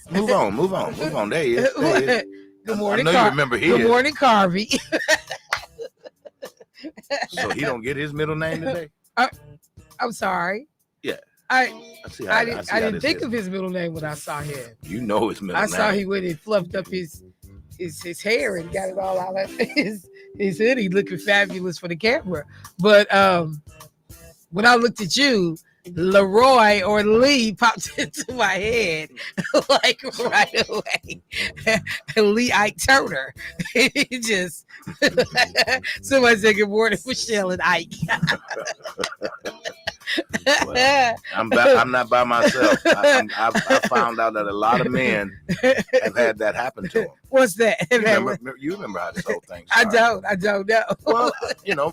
Move on. There he is. Good morning, I know you remember his. Good morning, Carvey. So he don't get his middle name today? I'm sorry. Yeah. I didn't think of his middle name when I saw him. You know his middle name. I saw he went and fluffed up his hair and got it all out of his hoodie, looking fabulous for the camera. But when I looked at you, Leroy or Lee popped into my head like right away. Lee Ike Turner. It just somebody said good morning, Michelle and Ike. Well, I'm not by myself. I found out that a lot of men have had that happen to them. What's that? You remember how this whole thing started? I don't know. Well,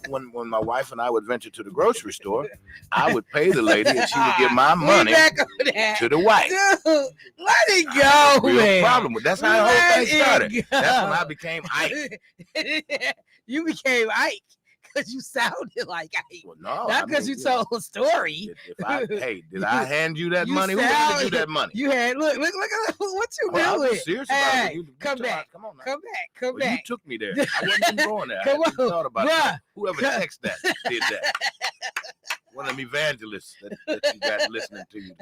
when my wife and I would venture to the grocery store, I would pay the lady and she would give my money to the wife. Dude, let it go, man. Problem with that's how the whole thing started. That's when I became Ike. You became Ike. Because you sounded like Ike. Well, no, not because you told a story. Did I hand you that money? Who handed you that money? You had look at what you doing. I'm serious about it. Come back. Come back. You took me there. I wasn't even going there. Come on, thought about it. Whoever texted that did that. One of them evangelists that you got listening to you.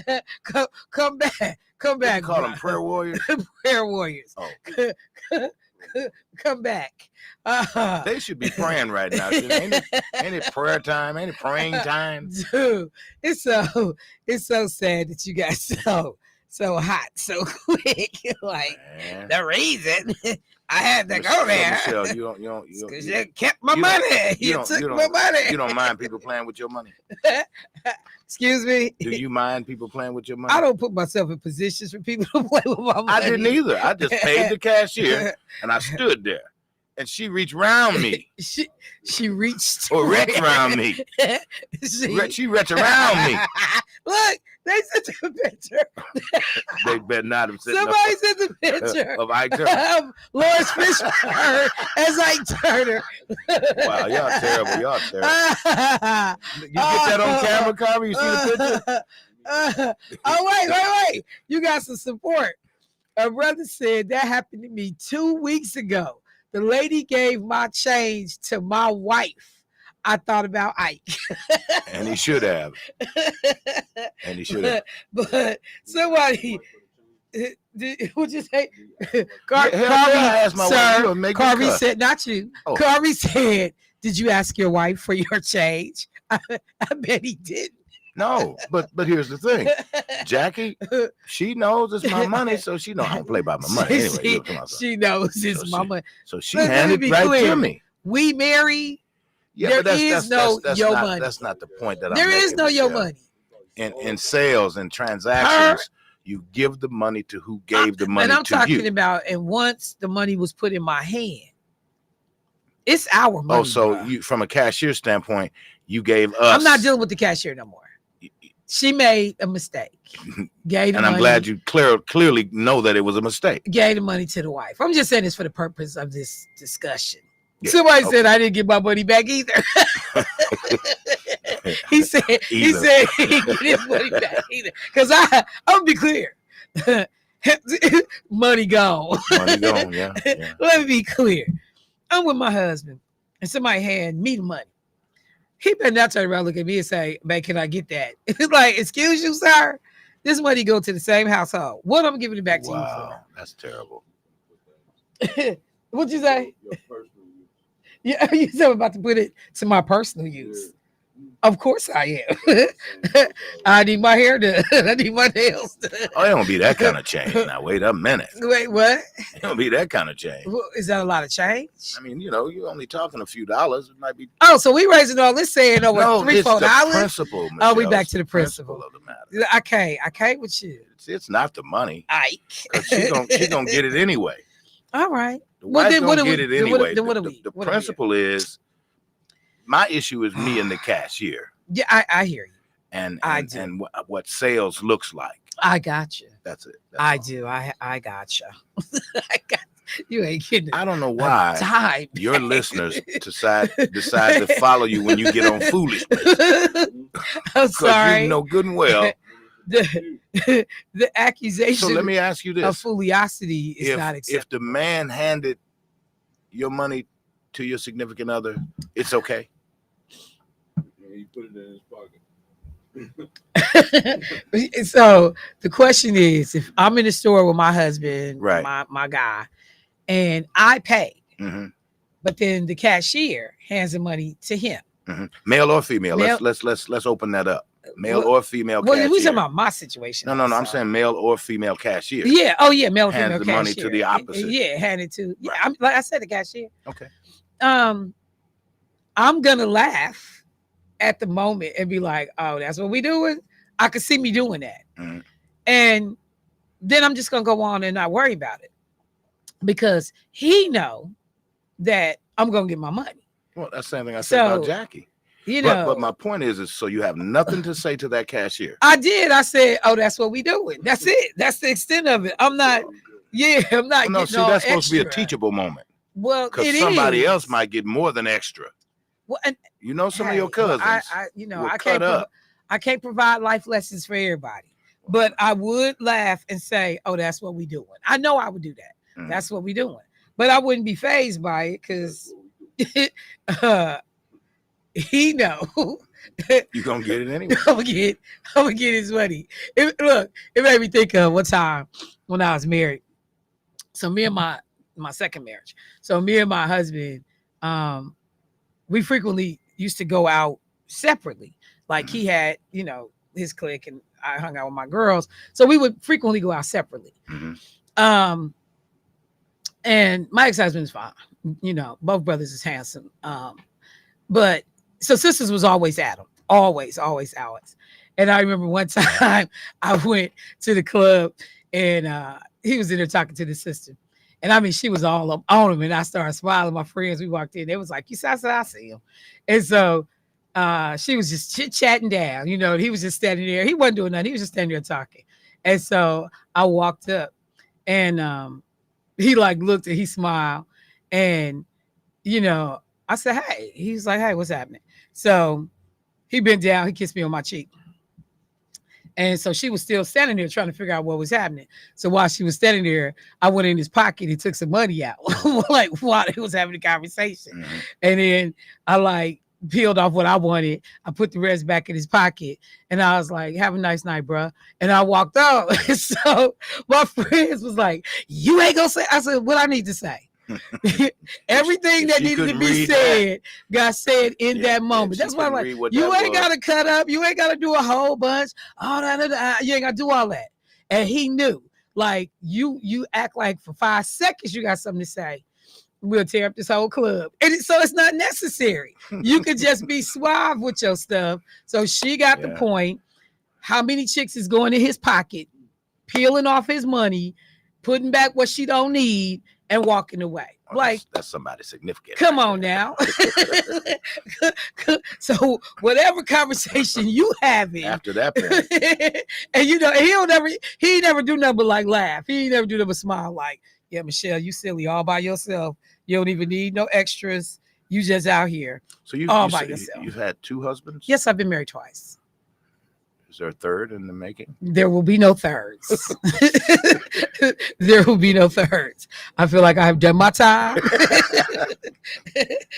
Come back. You call them prayer warriors. Prayer warriors. Oh. Come back. They should be praying right now. Ain't it prayer time? Ain't it praying time? Dude, it's so sad that you got so hot so quick. Like, man. The reason I had to go there. Michelle, you kept my money. You took my money. You don't mind people playing with your money? Excuse me? Do you mind people playing with your money? I don't put myself in positions for people to play with my money. I didn't either. I just paid the cashier and I stood there. And she reached around me. She reached or reached around me. She reached around me. Look, they sent the picture. They better not have sent. Somebody sent the picture of Ike Turner. Lawrence Fishburne as Ike Turner. Wow, y'all terrible. You get that on camera, Carver? You see the picture? Wait. You got some support. A brother said that happened to me 2 weeks ago. The lady gave my change to my wife. I thought about Ike. And he should have. But somebody, what'd you say? Carvey said, not you. Oh. Carvey said, did you ask your wife for your change? I bet he didn't. No, but here's the thing. Jackie, she knows it's my money, so she knows I don't play by my money. Anyway, she knows it's my money. So she handed it right to me. We marry. Yeah, there is no your money. That's not the point that I'm making. There is no your money. In sales and transactions, you give the money to who gave the money to you. And I'm talking about, and once the money was put in my hand, it's our money. Oh, so you, from a cashier standpoint, you gave us. I'm not dealing with the cashier no more. She made a mistake. Gave the and money, I'm glad you clearly know that it was a mistake. Gave the money to the wife. I'm just saying this for the purpose of this discussion. Yeah, Somebody said I didn't get my money back either. he said he didn't get his money back either. Because I'm gonna be clear. Money gone. Money gone, yeah. Let me be clear. I'm with my husband and somebody hand me the money. He better not turn around, look at me and say, man, can I get that? It's like, excuse you, sir. This money go to the same household. What I'm giving it back to you for? Wow, that's terrible. What'd you say? Yeah, you said I'm about to put it to my personal use. Of course I am. I need my hair done. I need my nails done. Oh, it don't be that kind of change. Now, wait a minute. Wait, what? It don't be that kind of change. Well, is that a lot of change? I mean, you're only talking a few dollars. It might be. Oh, so we raising all this saying over $3-4. The principle, Michelle. Oh, we back to the principle of the matter. I can't with you. It's not the money. Ike. She's gonna get it anyway. All right. Well, then what do we get it anyway? Then what do we? The principle is. My issue is me and the cashier. Yeah, I hear you. And what sales looks like. I got you. That's it. I got you. You ain't kidding. I don't know why your listeners decide to follow you when you get on foolishness. I'm sorry. You know good and well the accusation. So let me ask you this: of foliosity is not acceptable. If the man handed your money to your significant other, it's okay. He put it in his pocket. So the question is, if I'm in the store with my husband, right, my guy, and I pay, mm-hmm. but then the cashier hands the money to him, mm-hmm. Male or female? Let's open that up. Male or female well, cashier? We talking about my situation. No. I'm saying male or female cashier. Yeah. Oh, yeah. Male or female hands the cashier. money to the opposite. Yeah, hand it to. Yeah, right. like I said, the cashier. Okay. I'm gonna laugh at the moment and be like, "Oh, that's what we doing." I could see me doing that, mm-hmm. and then I'm just gonna go on and not worry about it because he know that I'm gonna get my money. Well, that's the same thing I said about Jackie. You know, but my point is so you have nothing to say to that cashier. I did. I said, "Oh, that's what we doing. That's it. That's the extent of it." I'm not. Yeah, I'm not. Well, no, see, that's supposed to be a teachable moment. Well, because somebody else might get more than extra. Well, and you know, some of your cousins. I can't provide life lessons for everybody, but I would laugh and say, "Oh, that's what we doing." I know I would do that. Mm-hmm. That's what we doing, but I wouldn't be fazed by it because he know you're gonna get it anyway. I'm gonna get his money. Look, it made me think of one time when I was married. So me and my second marriage. So me and my husband, we frequently used to go out separately. Like he had, his clique and I hung out with my girls. So we would frequently go out separately. Mm-hmm. And my ex-husband is fine. Both brothers is handsome. But so sisters was always at him. Always. And I remember one time I went to the club and he was in there talking to the sister. And I mean, she was all up on him and I started smiling. My friends, we walked in. They was like, I see him. And so she was just chit-chatting down. He was just standing there. He wasn't doing nothing. He was just standing there talking. And so I walked up and he like looked and he smiled. And, I said, hey. He's like, hey, what's happening? So he bent down. He kissed me on my cheek. And so she was still standing there trying to figure out what was happening. So while she was standing there, I went in his pocket and took some money out, like while he was having a conversation. Mm-hmm. And then I like peeled off what I wanted. I put the rest back in his pocket. And I was like, have a nice night, bro. And I walked out. So my friends was like, you ain't gonna say. I said, what I need to say. Everything that needed to be said got said in that moment. That's why I'm like, you ain't got to cut up. You ain't got to do a whole bunch. You ain't got to do all that. And he knew, like, you act like for 5 seconds you got something to say. We'll tear up this whole club. And so it's not necessary. You could just be suave with your stuff. So she got the point. How many chicks is going in his pocket, peeling off his money, putting back what she don't need, and walking away. Like that's somebody significant. Come on now. So whatever conversation you having after that point. And he never do nothing but like laugh. He never do nothing but smile like, yeah, Michelle, you silly all by yourself. You don't even need no extras. You just out here. So you've had 2 husbands? Yes, I've been married twice. Is there a third in the making? There will be no thirds. There will be no thirds. I feel like I have done my time.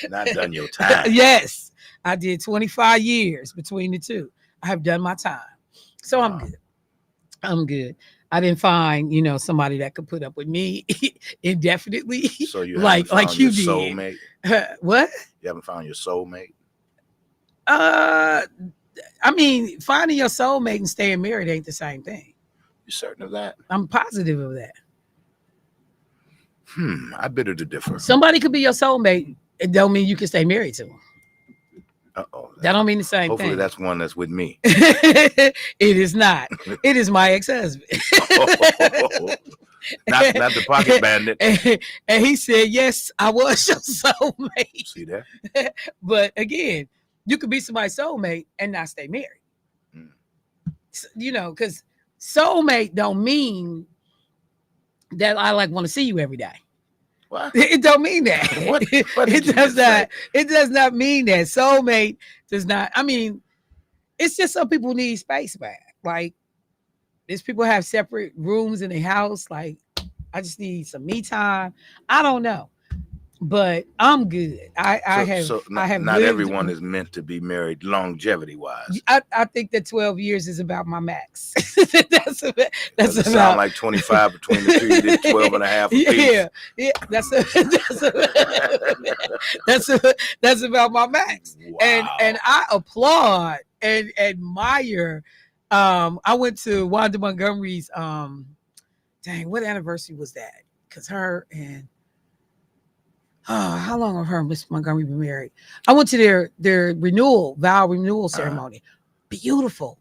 Not done your time. Yes. I did 25 years between the two. I have done my time. So I'm good. I'm good. I didn't find, somebody that could put up with me indefinitely. So you like you did. Soulmate? What? You haven't found your soulmate? I mean, finding your soulmate and staying married ain't the same thing. You certain of that? I'm positive of that. I beg to differ. Somebody could be your soulmate. It don't mean you can stay married to them. Uh-oh. That don't mean the same Hopefully thing. That's one that's with me. It is not. It is my ex-husband. Not the pocket bandit. And he said, yes, I was your soulmate. See that? But again, you could be somebody's soulmate and not stay married. Because soulmate don't mean that I want to see you every day. What? It don't mean that. What it does not. It does not mean that. Soulmate does not. I mean, it's just some people need space back. Like, These people have separate rooms in their house. Like, I just need some me time. I don't know, but I'm good. I have not lived. everyone is meant to be married longevity wise. I think that 12 years is about my max. that's Does it sound like 25 between the two? You did 12 and a half apiece. Yeah. That's about my max. Wow. And I applaud and admire. I went to Wanda Montgomery's. What anniversary was that? Because her and how long have her and Miss Montgomery been married? I went to their vow renewal ceremony. Beautiful.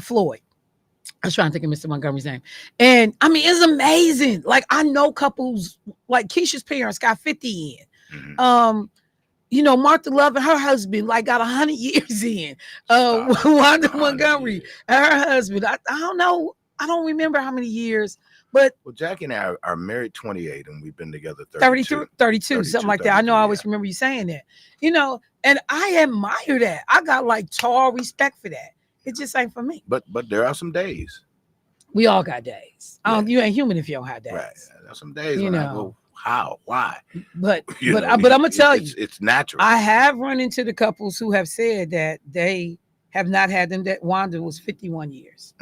Floyd. I was trying to think of Mr. Montgomery's name. And I mean, it's amazing. Like, I know couples, like Keisha's parents got 50 in. Mm-hmm. Martha Love and her husband like got 100 years in. Wanda Montgomery and her husband. I don't know. I don't remember how many years. But Jackie and I are married 28 and we've been together 32, 32 something like that. I know I always remember you saying that, and I admire that. I got like tall respect for that. It just ain't for me. But there are some days. We all got days. Yeah. You ain't human if you don't have days. Right. There's some days when I go, how? Why? But I'm gonna tell you, it's natural. I have run into the couples who have said that they have not had them. That Wanda was 51 years.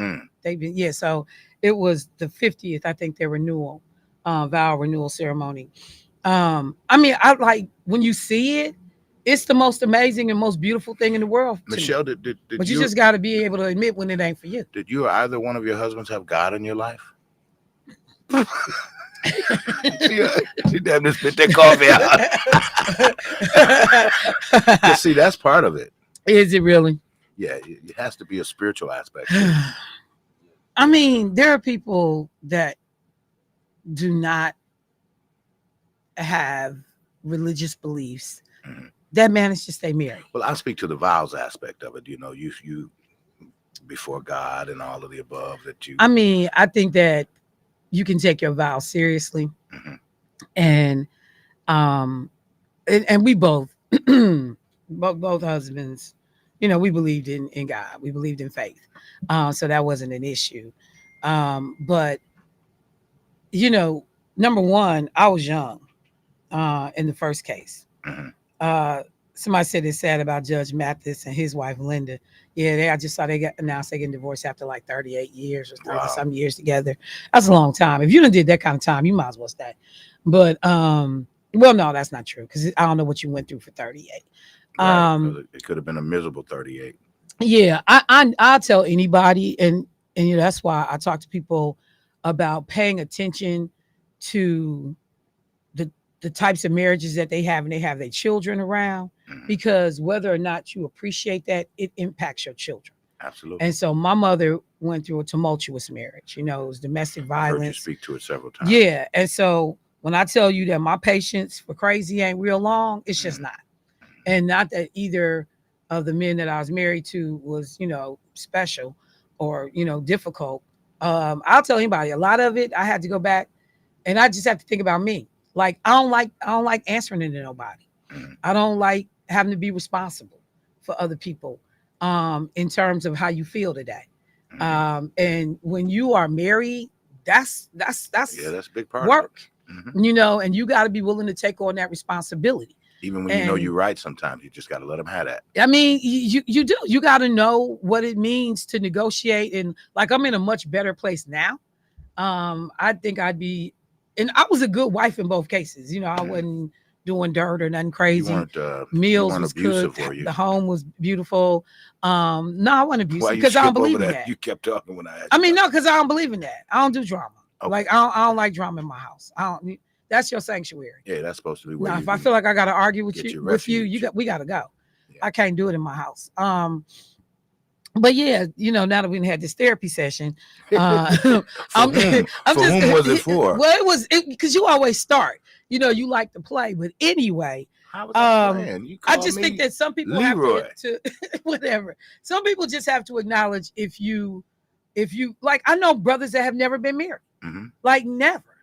They've been so. It was the 50th, I think, their renewal, vow renewal ceremony. I mean, I like when you see it, it's the most amazing and most beautiful thing in the world. Michelle, but you just got to be able to admit when it ain't for you. Did you or either one of your husbands have God in your life? She damn near spit that coffee out. See, that's part of it. Is it really? Yeah, it has to be a spiritual aspect. I mean, there are people that do not have religious beliefs that manage to stay married. Well, I speak to the vows aspect of it. You before God and all of the above that you. I mean, I think that you can take your vows seriously, and we both husbands, we believed in God. We believed in faith. So that wasn't an issue. But number one, I was young in the first case. Somebody said it's sad about Judge Mathis and his wife Linda. Yeah, I just saw they got announced they getting divorced after like 38 years or 30 some years together. That's a long time. If you done did that kind of time, you might as well stay. But well, no, that's not true, because I don't know what you went through for 38. Right, it could have been a miserable 38. Yeah, I'll tell anybody, and that's why I talk to people about paying attention to the types of marriages that they have, and they have their children around, because whether or not you appreciate that, it impacts your children. Absolutely. And so my mother went through a tumultuous marriage. It was domestic violence. I heard you speak to it several times. Yeah, and so when I tell you that my patience for crazy ain't real long, it's just not. And not that either of the men that I was married to was, special or, difficult. I'll tell anybody, a lot of it, I had to go back and I just have to think about me. Like, I don't like answering to nobody. I don't like having to be responsible for other people in terms of how you feel today. And when you are married, that's a big part work, of it. And you got to be willing to take on that responsibility. Even when you're right, sometimes you just got to let them have that. I mean, you do. You got to know what it means to negotiate. And like, I'm in a much better place now. I think I'd be, and I was a good wife in both cases. I wasn't doing dirt or nothing crazy. Meals was good. The home was beautiful. No, I wasn't abusive because I don't believe in that. You kept talking when I asked. I mean, no, because I don't believe in that. I don't do drama. Okay. Like, I don't like drama in my house. That's your sanctuary. Yeah, that's supposed to be where if I feel like I got to argue with you, we got to go. Yeah. I can't do it in my house. But yeah, now that we had this therapy session, whom was it for? Well, it was because you always start. You like to play, but anyway, I just think that some people Leroy. have to whatever. Some people just have to acknowledge if you like. I know brothers that have never been married, like never.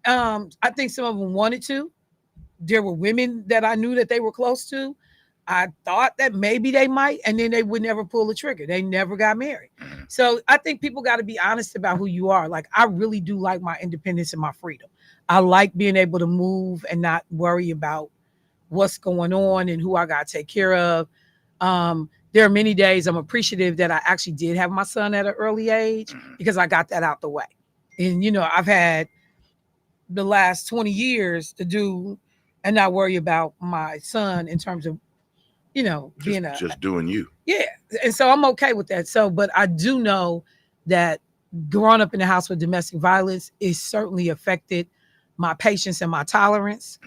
I think some of them wanted to. There were women that I knew that they were close to. I thought that maybe they might, and then they would never pull the trigger. They never got married. So I think people got to be honest about who you are. Like, I really do like my independence and my freedom. I like being able to move and not worry about what's going on and who I got to take care of. There are many days I'm appreciative that I actually did have my son at an early age because I got that out the way. And, I've had the last 20 years to do and not worry about my son in terms of, being just doing you. Yeah. And so I'm okay with that. So, but I do know that growing up in the house with domestic violence is certainly affected my patience and my tolerance.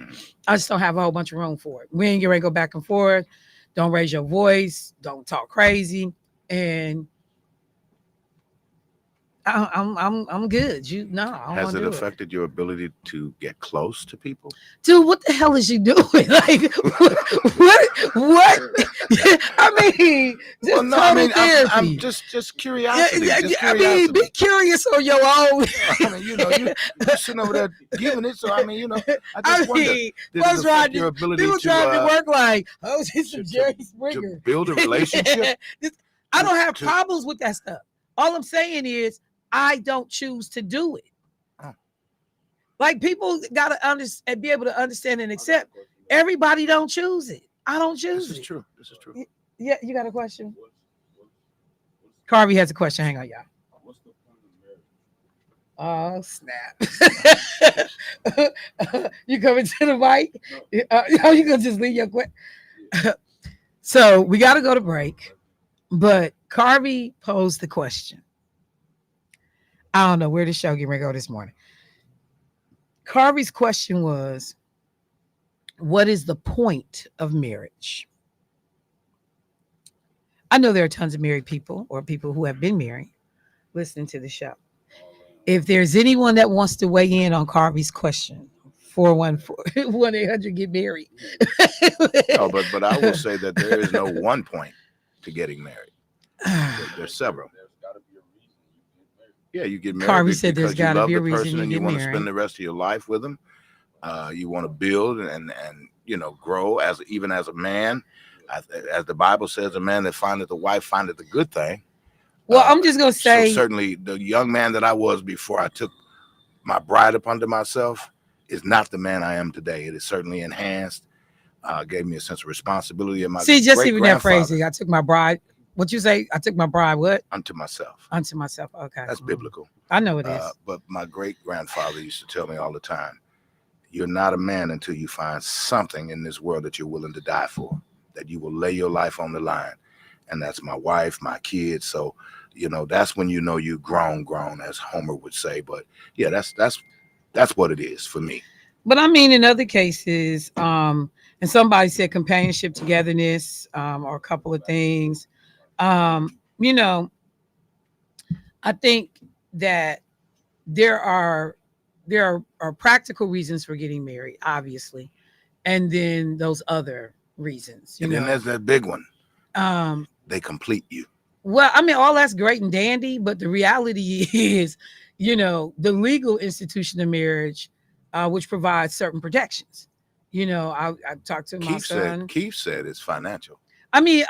I just don't have a whole bunch of room for it. We ain't gonna go back and forth. Don't raise your voice. Don't talk crazy. And I'm good. I don't Has wanna it do affected your ability to get close to people? Dude, what the hell is you doing? Like, what? I mean, just Well, no, I mean, therapy. I'm just curiosity. Just I curiosity. mean, be curious on your own. I mean, you sitting over there giving it. So I mean, I just wonder, did it affect your ability people trying to work like, oh, this is Jerry Springer. To build a relationship? I don't have problems with that stuff. All I'm saying is, I don't choose to do it. Like, people gotta be able to understand and accept. Everybody don't choose it. I don't choose it. This is true. Yeah, you got a question? Carvey has a question. Hang on, y'all. Oh, snap. You coming to the mic? You gonna just leave your question? So we got to go to break. But Carvey posed the question. I don't know where the show get ready to go this morning. Carvey's question was, what is the point of marriage? I know there are tons of married people or people who have been married listening to the show. If there's anyone that wants to weigh in on Carvey's question, 414-1-800 get married. No, but I will say that there is no one point to getting married. There's several. Yeah, you get married Carvey said there's got to be a reason and you want to married. spend the rest of your life with them. You want to build and grow even as a man. As the Bible says, a man that findeth a wife findeth a good thing. Well, I'm just gonna say, so certainly the young man that I was before I took my bride up unto myself is not the man I am today. It is certainly enhanced. Gave me a sense of responsibility. And my just even that phrasing. I took my bride. What you say? I took my bride. What? Unto myself. Unto myself. Okay. That's biblical. I know it is. But my great grandfather used to tell me all the time, you're not a man until you find something in this world that you're willing to die for, that you will lay your life on the line. And that's my wife, my kids. So, that's when you grown, as Homer would say. But yeah, that's what it is for me. But I mean, in other cases, and somebody said companionship, togetherness, or a couple of things. I think that there are practical reasons for getting married, obviously, and then those other reasons. Then there's that big one. They complete you. Well, I mean, all that's great and dandy, but the reality is, the legal institution of marriage, which provides certain protections. I talked to my son. Keith said it's financial. I mean,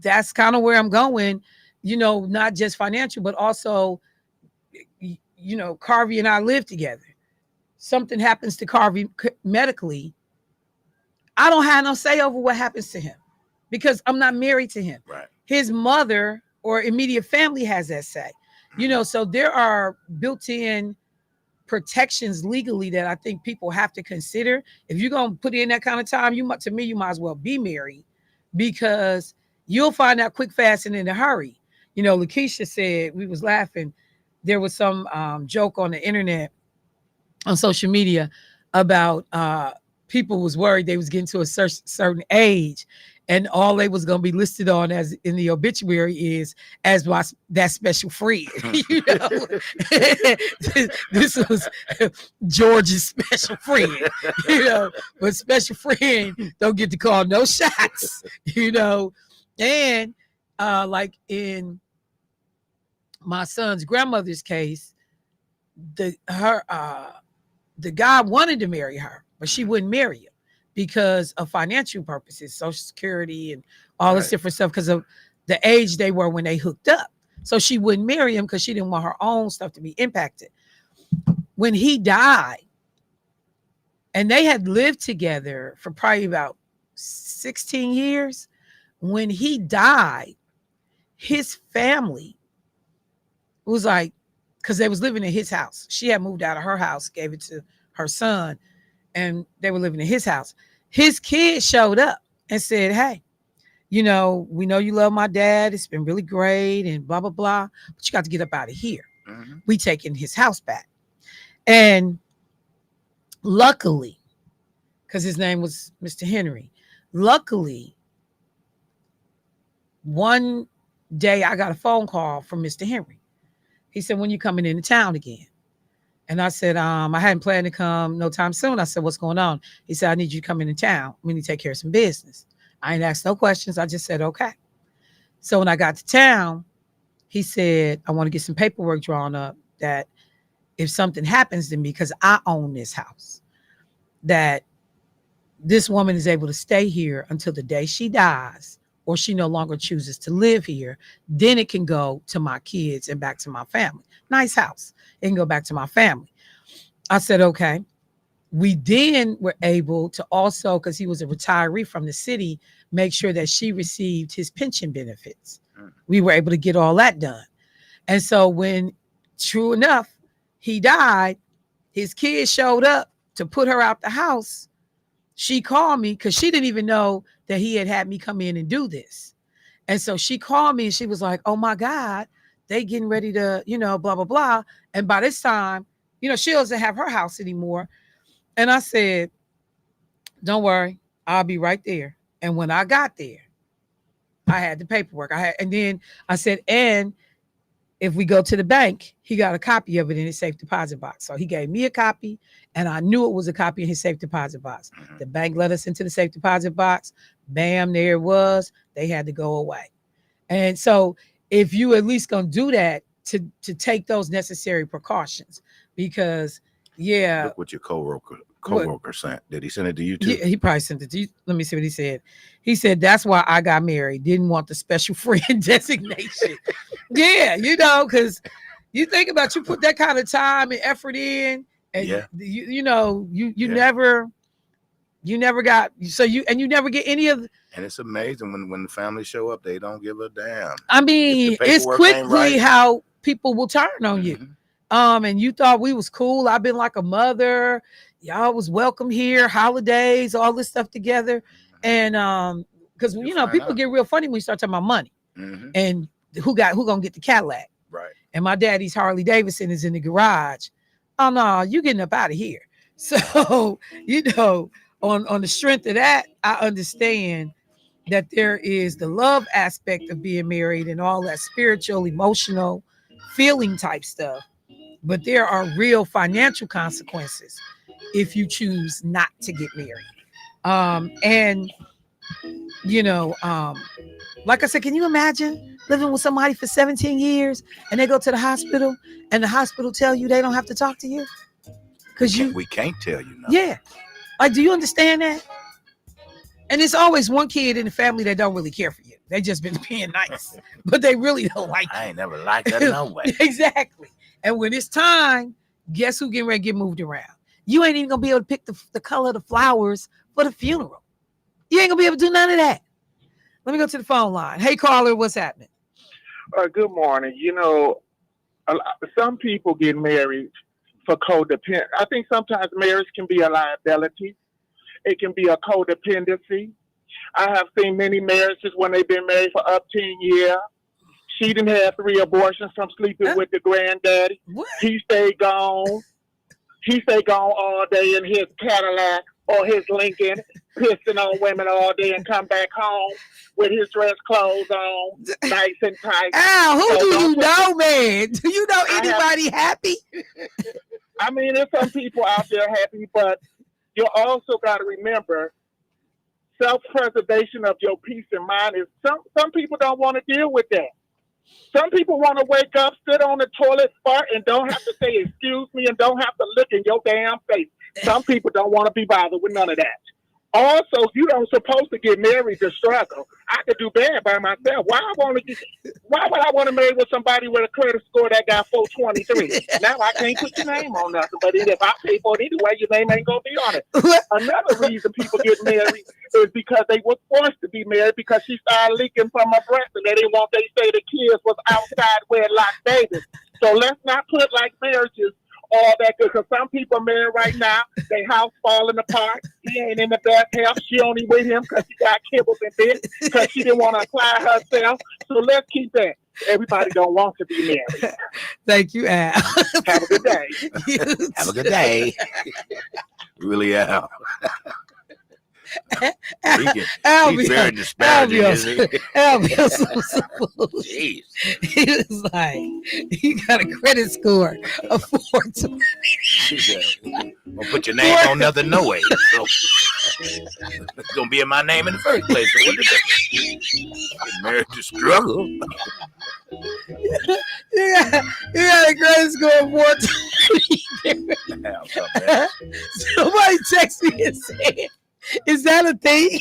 that's kind of where I'm going, not just financial, but also, Carvey and I live together. Something happens to Carvey medically. I don't have no say over what happens to him because I'm not married to him. Right. His mother or immediate family has that say, so there are built-in protections legally that I think people have to consider. If you're going to put in that kind of time, you might as well be married, because you'll find out quick, fast, and in a hurry. Lakeisha said, we was laughing. There was some joke on the internet, on social media, about people was worried they was getting to a certain age, and all they was going to be listed on as in the obituary is as that special friend. This was George's special friend. But special friend don't get to call no shots. And like in my son's grandmother's case, the guy wanted to marry her, but she wouldn't marry him. because of financial purposes, Social Security and all this Right. different stuff, because of the age they were when they hooked up. So she wouldn't marry him because she didn't want her own stuff to be impacted. When he died, and they had lived together for probably about 16 years, when he died, his family was like, because they was living in his house. She had moved out of her house, gave it to her son, and they were living in his house. His kids showed up and said, hey, we know you love my dad. It's been really great and blah, blah, blah. But you got to get up out of here. Mm-hmm. We taking his house back. And luckily, because his name was Mr. Henry, luckily, one day I got a phone call from Mr. Henry. He said, when you coming into town again? And I said, I hadn't planned to come no time soon. I said, what's going on? He said, I need you to come into town. We need to take care of some business. I ain't asked no questions. I just said, okay. So when I got to town, he said, I want to get some paperwork drawn up that if something happens to me, because I own this house, that this woman is able to stay here until the day she dies, or she no longer chooses to live here. Then it can go to my kids and back to my family. Nice house. It can go back to my family. I said, okay. We then were able to also, because he was a retiree from the city, make sure that she received his pension benefits. We were able to get all that done. And so when, true enough, he died, his kids showed up to put her out the house. She called me because she didn't even know that he had me come in and do this. And so she called me and she was like, oh my God, they getting ready to, blah, blah, blah. And by this time, she doesn't have her house anymore. And I said, don't worry, I'll be right there. And when I got there, I had the paperwork. And then I said, and if we go to the bank, he got a copy of it in his safe deposit box. So he gave me a copy, and I knew it was a copy in his safe deposit box. Mm-hmm. The bank let us into the safe deposit box. Bam, there it was. They had to go away. And so if you at least gonna do that, to take those necessary precautions, because Look what your co-worker sent. Did he send it to you too? Yeah, he probably sent it to you. Let me see what he said. He said, that's why I got married. Didn't want the special friend designation. Yeah, because you think about, you put that kind of time and effort in, and you never got, you never get any of. And it's amazing when the family show up, they don't give a damn. I mean, it's quickly how people will turn on you. And you thought we was cool. I've been like a mother. Y'all was welcome here, holidays, all this stuff together. And because people get real funny when you start talking about money. And who gonna get the Cadillac? Right. And my daddy's Harley Davidson is in the garage. Oh no, you getting up out of here. So, on the strength of that, I understand that there is the love aspect of being married and all that spiritual, emotional, feeling type stuff. But there are real financial consequences if you choose not to get married. Like I said, can you imagine living with somebody for 17 years and they go to the hospital and the hospital tell you they don't have to talk to you? Because we can't tell you nothing. Yeah. Like, do you understand that? And it's always one kid in the family that don't really care for you. They just been being nice, but they really don't like you. I ain't never liked that no way. Exactly. And when it's time, guess who getting ready to get moved around? You ain't even gonna be able to pick the color of the flowers for the funeral. You ain't gonna be able to do none of that. Let me go to the phone line. Hey, caller, what's happening? Good morning. Some people get married for codependent. I think sometimes marriage can be a liability. It can be a codependency. I have seen many marriages when they've been married for up 10 years. She didn't have 3 abortions from sleeping with the granddaddy. What? He stayed gone. He stayed gone all day in his Cadillac or his Lincoln, pissing on women all day and come back home with his dress clothes on, nice and tight. Al, who do you know, man? Do you know anybody happy? I mean, there's some people out there happy, but you also got to remember, self-preservation of your peace and mind is some people don't want to deal with that. Some people want to wake up, sit on the toilet, fart, and don't have to say excuse me and don't have to look in your damn face. Some people don't want to be bothered with none of that. Also, you don't supposed to get married to struggle. I could do bad by myself. Why would I want to marry with somebody with a credit score that got 423? Now I can't put your name on nothing. But if I pay for it anyway, your name ain't gonna be on it. Another reason people get married is because they were forced to be married because she started leaking from her breast and they didn't want they say the kids was outside wedlock babies. So let's not put like marriages all that good because some people married right now, their house falling apart. He ain't in the best health. She only with him because she got kibbles and bits because she didn't want to apply herself. So let's keep that. Everybody don't want to be married. Thank you, Al. Have a good day. Have a good day. Really, Al. He's very disparaging, isn't he? Jeez. He was like, he got a credit score of 420. Don't put your name on nothing, no way. So, it's gonna be in my name in the first place. So what did that? Married to struggle. You got a credit score of 420. Somebody text me and said, is that a thing?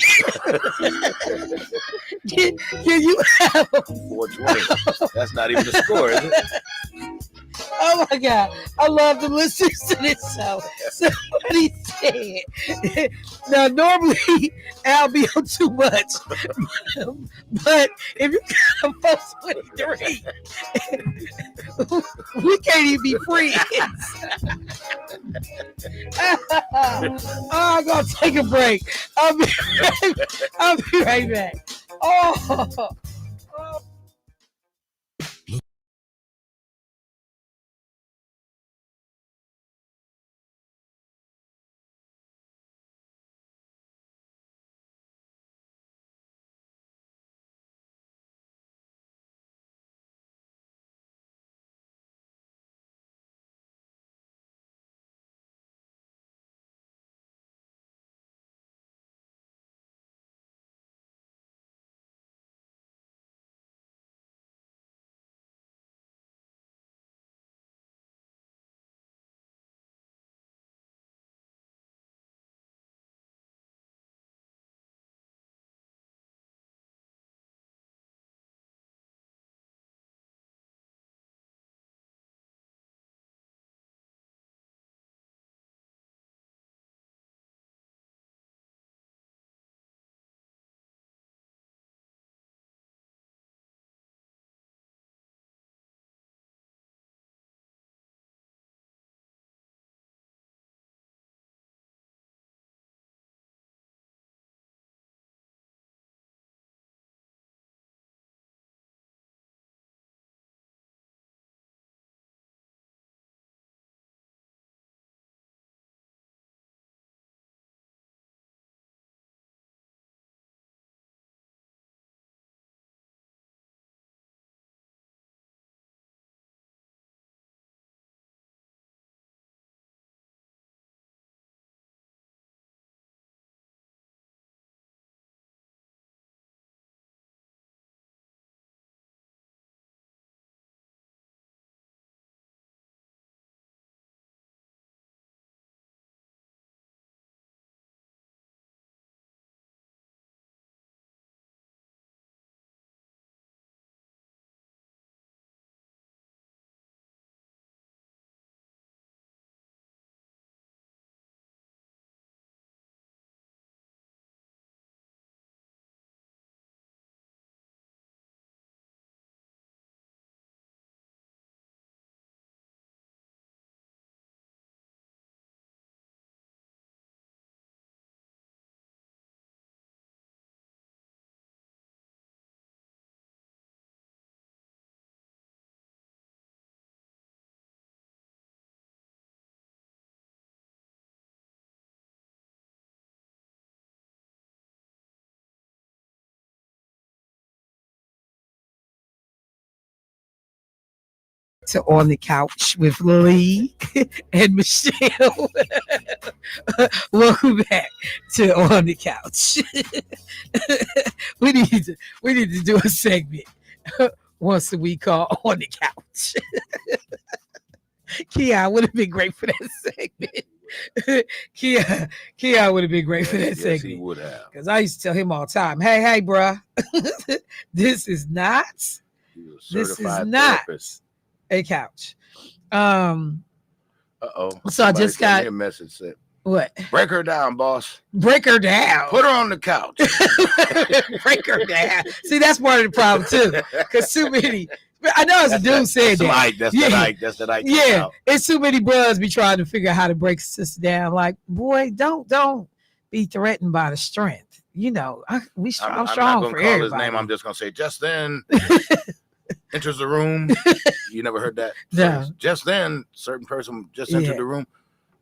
can you have a 420? That's not even a score, is it? Oh my God, I love the listeners to this show. Somebody said, now normally I'll be on too much, but if you got a 423, we can't even be friends. I'm gonna take a break. I'll be right back. Oh. To On the Couch with Lee and Michelle. Welcome back to On the Couch. we need to do a segment once a week called On the Couch. Keon would have been great for that segment. Keon would have been great for that Yes, he segment. would have. Because I used to tell him all the time, hey, bruh, this is not He was a This is certified not therapist. a couch. Uh-oh. So I just sent me got a message said, what? break her down, boss. Break her down. Put her on the couch. Break her down. See, that's part of the problem too. Because too many. I know as a dude said that. That's Yeah. that Ike. Yeah, it's too many bros be trying to figure out how to break a sister down. Like, boy, don't be threatened by the strength. You know, I'm strong not for gonna call everybody. his name. I'm just gonna say, just then enters the room. You never heard that? No. Phrase? Just then, certain person just entered the room.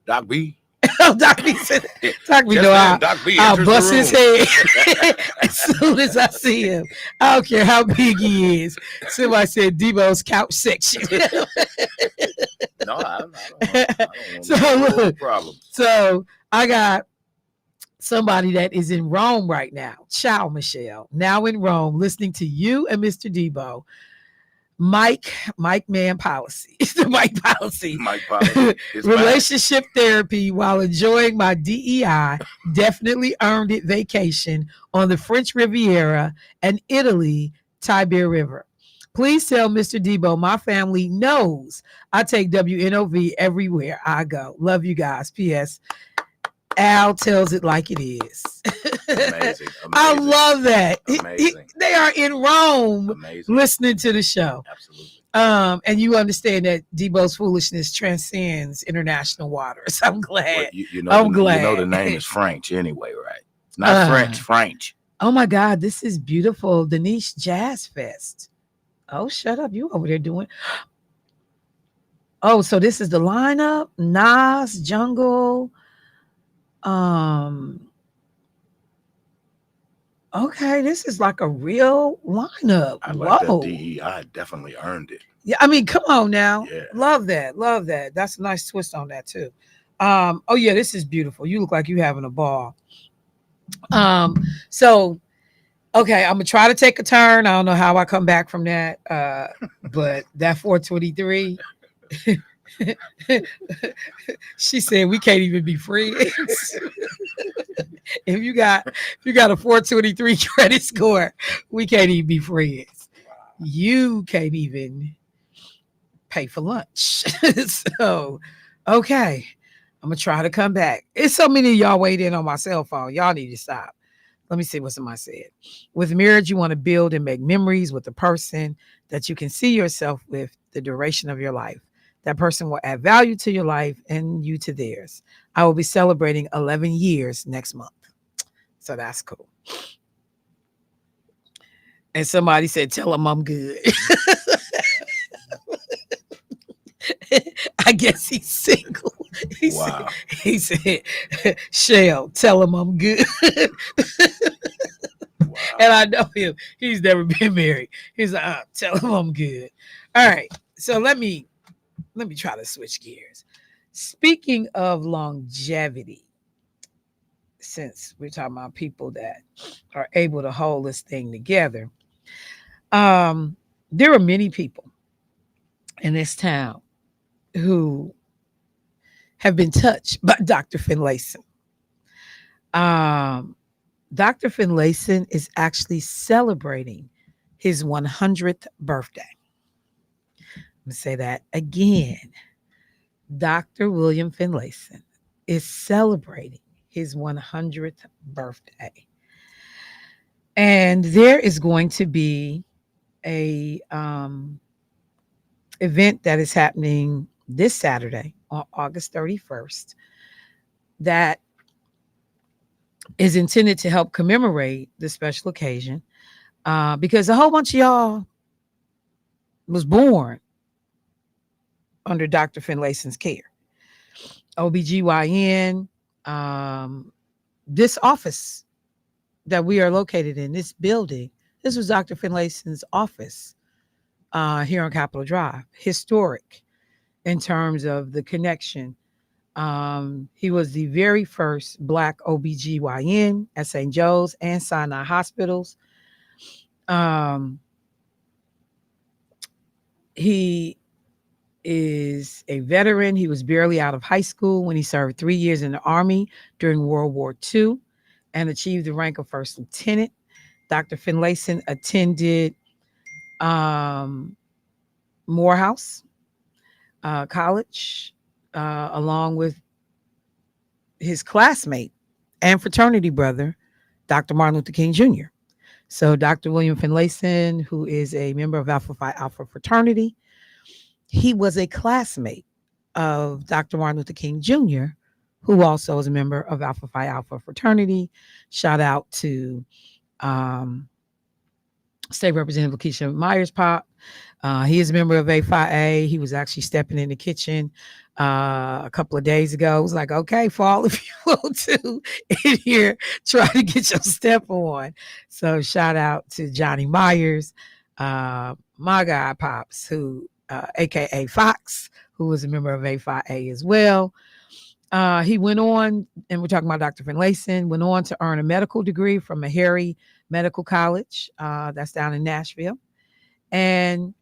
Doc B. Oh, Doc B said, Doc B, Just know then, Doc B I'll enters bust the room. his head as soon as I see him. I don't care how big he is. Somebody said Debo's couch section. No, I don't So want no look, problem. So I got somebody that is in Rome right now. Ciao, Michelle. Now in Rome, listening to you and Mr. Debo. Mike Man Policy. It's the Mike Policy. Mike Policy. Relationship therapy while enjoying my DEI definitely earned it vacation on the French Riviera and Italy Tiber River. Please tell Mr. Debo my family knows I take WNOV everywhere I go. Love you guys. P.S. Al tells it like it is. Amazing. I love that. They are in Rome listening to the show. Absolutely. And you understand that Debo's foolishness transcends international waters. I'm glad. Well, I'm glad. You know the name is French anyway, right? Not French. Oh my God, this is beautiful. Denise Jazz Fest. Oh, shut up. You over there doing. Oh, so this is the lineup. Nas, Jungle. Okay, this is like a real lineup. I like that DEI definitely earned it. Yeah, I mean, come on now. Yeah. Love that. That's a nice twist on that too. Oh yeah, this is beautiful. You look like you having a ball. So okay, I'm gonna try to take a turn. I don't know how I come back from that. But that 423. She said we can't even be friends. If you got a 423 credit score, we can't even be friends. You can't even pay for lunch. So, okay, I'm gonna try to come back. It's so many of y'all weighed in on my cell phone. Y'all need to stop. Let me see what somebody said. With marriage, you want to build and make memories with the person that you can see yourself with the duration of your life. That person will add value to your life and you to theirs. I will be celebrating 11 years next month. So that's cool. And somebody said, tell him I'm good. I guess he's single. He said, Shell, tell him I'm good. Wow. And I know him. He's never been married. He's like, tell him I'm good. All right. So let me try to switch gears. Speaking of longevity, since we're talking about people that are able to hold this thing together, there are many people in this town who have been touched by Dr. Finlayson. Dr. Finlayson is actually celebrating his 100th birthday. I'm going to say that again. Dr. William Finlayson is celebrating his 100th birthday. And there is going to be a event that is happening this Saturday on August 31st that is intended to help commemorate this special occasion because a whole bunch of y'all was born under Dr. Finlayson's care. OBGYN, this office that we are located in, this building, this was Dr. Finlayson's office here on Capitol Drive. Historic in terms of the connection. He was the very first Black OBGYN at St. Joe's and Sinai hospitals. He is a veteran. He was barely out of high school when he served 3 years in the Army during World War II and achieved the rank of first lieutenant. Dr. Finlayson attended um, Morehouse College along with his classmate and fraternity brother, Dr. Martin Luther King Jr. So Dr. William Finlayson, who is a member of Alpha Phi Alpha fraternity, he was a classmate of Dr. Martin Luther King Jr., who also is a member of Alpha Phi Alpha fraternity. Shout out to um, State Representative Lakeisha Myers Pop. He is a member of A5A. He was actually stepping in the kitchen a couple of days ago. It was like, okay, for all of you will too in here, try to get your step on. So shout out to Johnny Myers, my guy Pops, who AKA Fox, who was a member of A5A as well. He went on, and we're talking about Dr. Finlayson, went on to earn a medical degree from Meharry Medical College. That's down in Nashville. And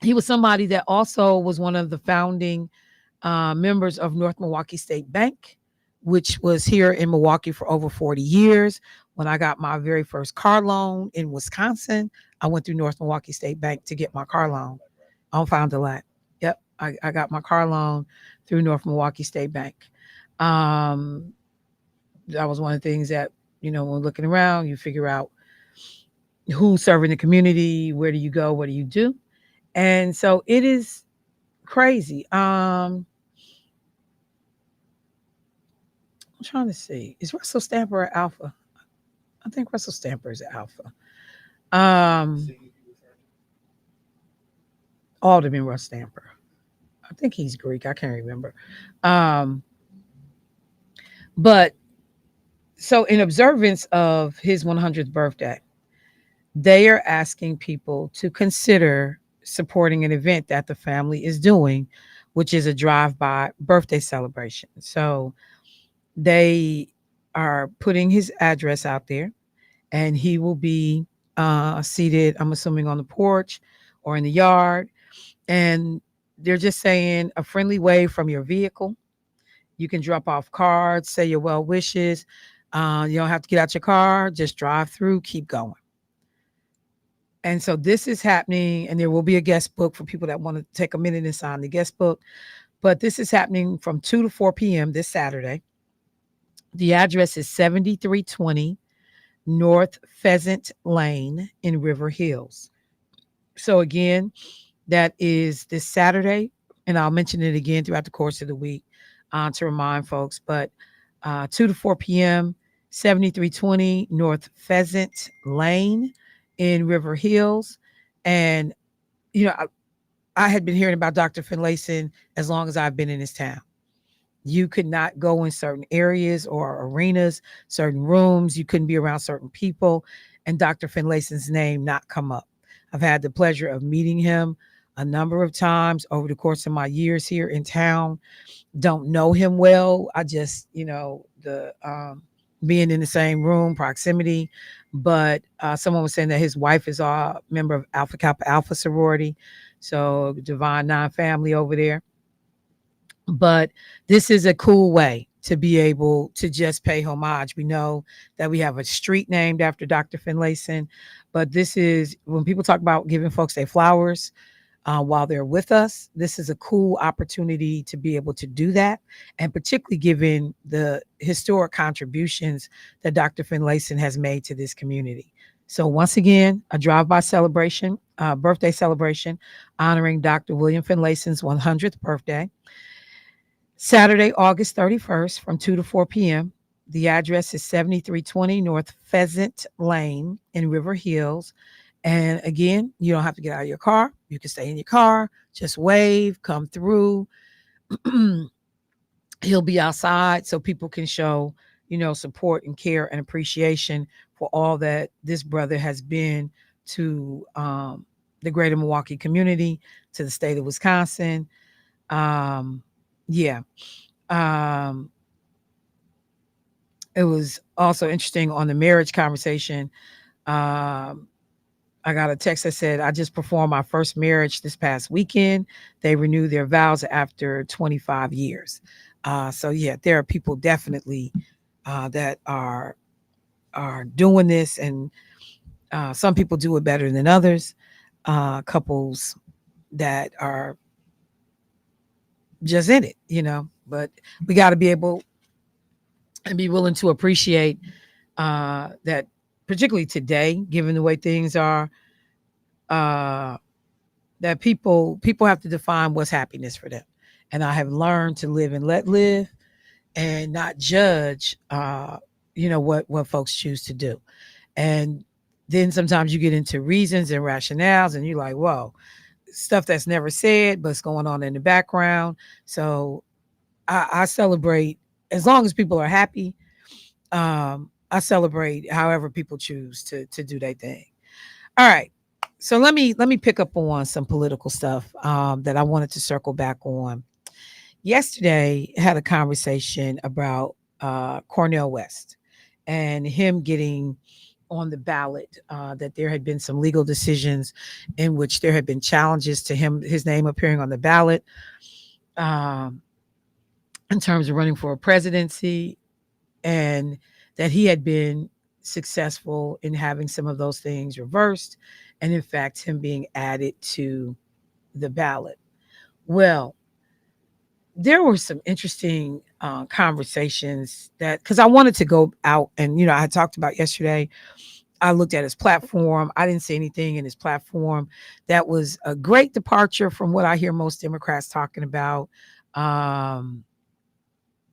he was somebody that also was one of the founding members of North Milwaukee State Bank, which was here in Milwaukee for over 40 years. When I got my very first car loan in Wisconsin, I went through North Milwaukee State Bank to get my car loan on Fond du Lac. Yep, I got my car loan through North Milwaukee State Bank. That was one of the things that, when looking around, you figure out who's serving the community, where do you go, what do you do? And so it is crazy. I'm trying to see. Is Russell Stamper at Alpha? I think Russell Stamper is at Alpha. Alderman Russ Stamper. I think he's Greek. I can't remember. But so in observance of his 100th birthday, they are asking people to consider supporting an event that the family is doing, which is a drive-by birthday celebration. So they are putting his address out there, and he will be seated, I'm assuming, on the porch or in the yard. And they're just saying a friendly wave from your vehicle. You can drop off cards, say your well wishes. You don't have to get out your car, just drive through, keep going. And so this is happening, and there will be a guest book for people that want to take a minute and sign the guest book. But this is happening from 2 to 4 p.m. this Saturday. The address is 7320 North Pheasant Lane in River Hills. So again, that is this Saturday, and I'll mention it again throughout the course of the week to remind folks. But 2 to 4 p.m., 7320 North Pheasant Lane in River Hills. And, I had been hearing about Dr. Finlayson as long as I've been in this town. You could not go in certain areas or arenas, certain rooms. You couldn't be around certain people, and Dr. Finlayson's name not come up. I've had the pleasure of meeting him a number of times over the course of my years here in town. Don't know him well. I just, the being in the same room, proximity. But someone was saying that his wife is a member of Alpha Kappa Alpha sorority. So Divine Nine family over there. But this is a cool way to be able to just pay homage. We know that we have a street named after Dr. Finlayson, but this is when people talk about giving folks their flowers while they're with us. This is a cool opportunity to be able to do that, and particularly given the historic contributions that Dr. Finlayson has made to this community. So once again, a drive-by celebration, birthday celebration, honoring Dr. William Finlayson's 100th birthday. Saturday, August 31st from 2 to 4 p.m. The address is 7320 North Pheasant Lane in River Hills. And again, you don't have to get out of your car. You can stay in your car, just wave, come through. He'll be outside so people can show, support and care and appreciation for all that this brother has been to the greater Milwaukee community, to the state of Wisconsin. Yeah. It was also interesting on the marriage conversation. I got a text that said, I just performed my first marriage this past weekend. They renewed their vows after 25 years. So yeah, there are people definitely that are doing this, and some people do it better than others. Couples that are just in it, but we got to be able and be willing to appreciate that, particularly today, given the way things are, uh, that people have to define what's happiness for them. And I have learned to live and let live, and not judge, what folks choose to do. And then sometimes you get into reasons and rationales, and you're like, whoa, stuff that's never said, but it's going on in the background. So I celebrate as long as people are happy. I celebrate however people choose to do their thing. All right. So let me pick up on some political stuff that I wanted to circle back on. Yesterday, I had a conversation about Cornell West and him getting on the ballot. That there had been some legal decisions in which there had been challenges to his name appearing on the ballot, um, in terms of running for a presidency, and that he had been successful in having some of those things reversed, and in fact him being added to the ballot. Well, there were some interesting conversations, that because I wanted to go out, and I had talked about yesterday, I looked at his platform. I didn't see anything in his platform that was a great departure from what I hear most Democrats talking about, um,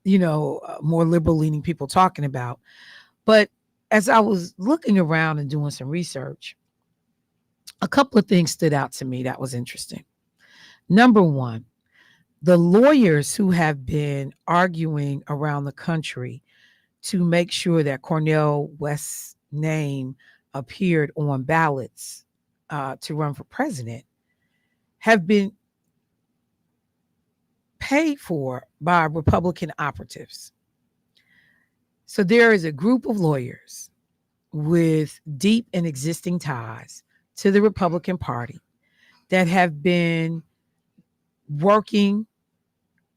more liberal leaning people talking about. But as I was looking around and doing some research, a couple of things stood out to me that was interesting. Number one, the lawyers who have been arguing around the country to make sure that Cornell West's name appeared on ballots to run for president have been paid for by Republican operatives. So there is a group of lawyers with deep and existing ties to the Republican Party that have been working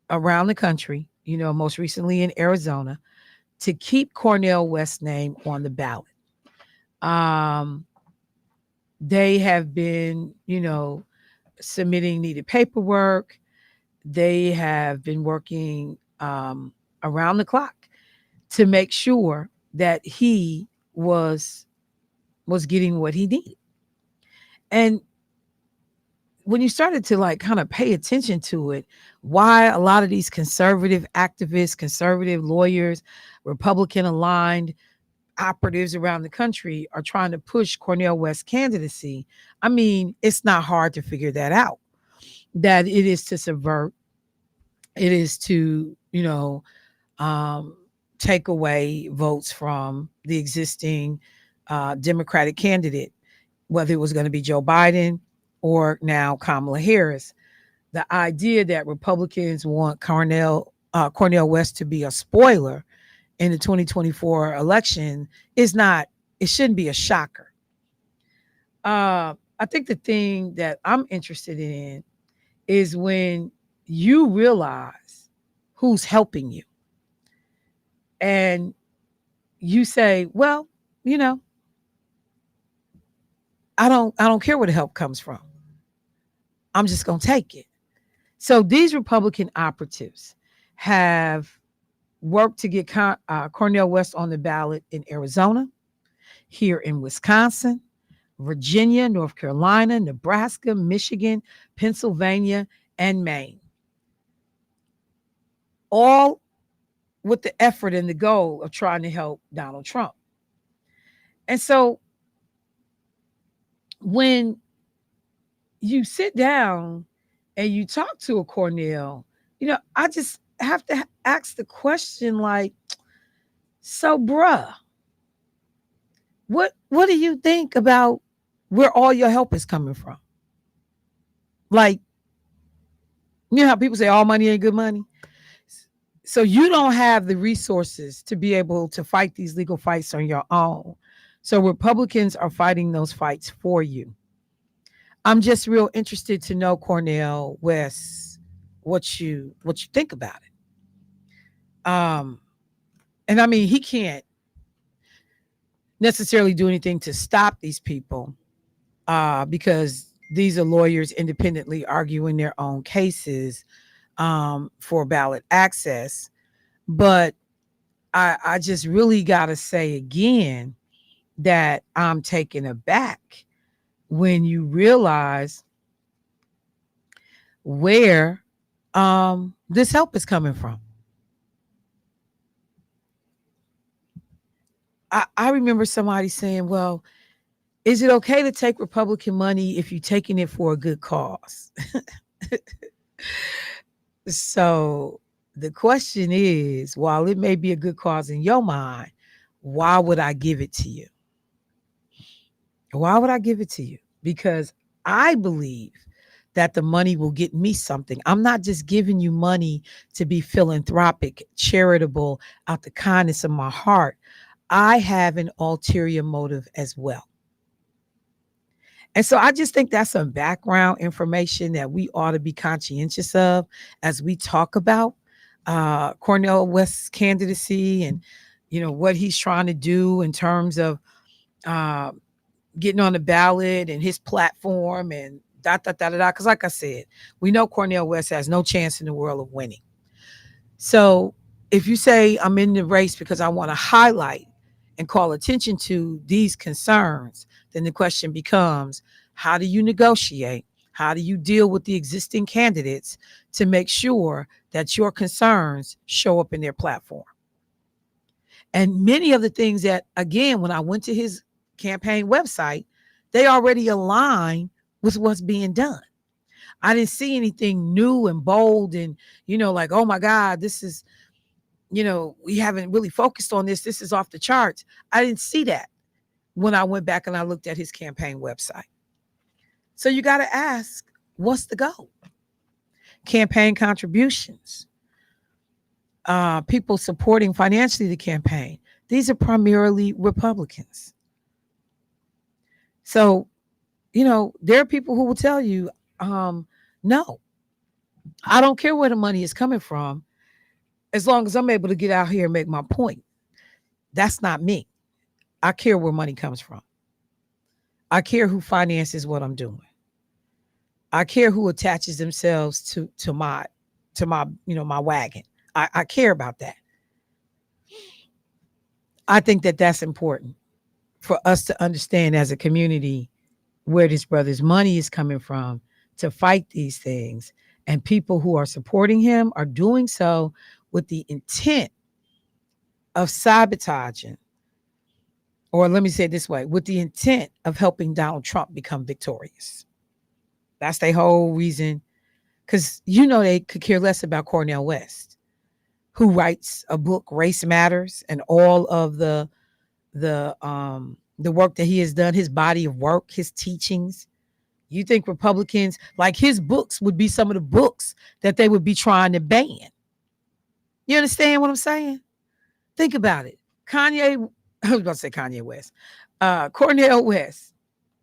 around the country, most recently in Arizona, to keep Cornell West's name on the ballot. Um, they have been, submitting needed paperwork. They have been working around the clock to make sure that he was getting what he needed. And when you started to kind of pay attention to it, why a lot of these conservative activists, conservative lawyers, Republican aligned operatives around the country are trying to push Cornell West's candidacy, I mean, it's not hard to figure that out. That it is to subvert, it is to, take away votes from the existing Democratic candidate, whether it was going to be Joe Biden or now Kamala Harris. The idea that Republicans want Cornell West to be a spoiler in the 2024 election it shouldn't be a shocker. I think the thing that I'm interested in is when you realize who's helping you, and you say, well, I don't care where the help comes from. I'm just going to take it. So these Republican operatives have worked to get Cornell West on the ballot in Arizona, here in Wisconsin, Virginia, North Carolina, Nebraska, Michigan, Pennsylvania, and Maine. All with the effort and the goal of trying to help Donald Trump. And so when you sit down and you talk to a Cornell, I just have to ask the question, like, so bruh, what do you think about where all your help is coming from? Like, how people say all money ain't good money. So you don't have the resources to be able to fight these legal fights on your own. So Republicans are fighting those fights for you. I'm just real interested to know, Cornell West, what you think about it. And I mean, he can't necessarily do anything to stop these people, because these are lawyers independently arguing their own cases, for ballot access. But I just really got to say again that I'm taken aback when you realize where this help is coming from. I remember somebody saying, well, is it okay to take Republican money if you're taking it for a good cause? So the question is, while it may be a good cause in your mind, why would I give it to you? Why would I give it to you? Because I believe that the money will get me something. I'm not just giving you money to be philanthropic, charitable, out the kindness of my heart. I have an ulterior motive as well. And so I just think that's some background information that we ought to be conscientious of as we talk about Cornell West's candidacy, and what he's trying to do in terms of uh, getting on the ballot and his platform and da da da da da. Because like I said, we know Cornell West has no chance in the world of winning. So if you say I'm in the race because I want to highlight and call attention to these concerns, then the question becomes, how do you negotiate? How do you deal with the existing candidates to make sure that your concerns show up in their platform? And many of the things that, again, when I went to his campaign website, they already align with what's being done. I didn't see anything new and bold and, like, oh my God, this is, we haven't really focused on this. This is off the charts. I didn't see that when I went back and I looked at his campaign website. So you got to ask, what's the goal? Campaign contributions, people supporting financially the campaign. These are primarily Republicans. So, there are people who will tell you, no, I don't care where the money is coming from, as long as I'm able to get out here and make my point. That's not me. I care where money comes from. I care who finances what I'm doing. I care who attaches themselves to my my wagon. I care about that. I think that that's important for us to understand as a community where this brother's money is coming from to fight these things. And people who are supporting him are doing so with the intent of sabotaging, or let me say it this way, with the intent of helping Donald Trump become victorious. That's their whole reason. Because they could care less about Cornell West, who writes a book, Race Matters, and all of the work that he has done, his body of work, his teachings. You think Republicans, like his books, would be some of the books that they would be trying to ban? You understand what I'm saying? Think about it. I was about to say Kanye West. Cornell West.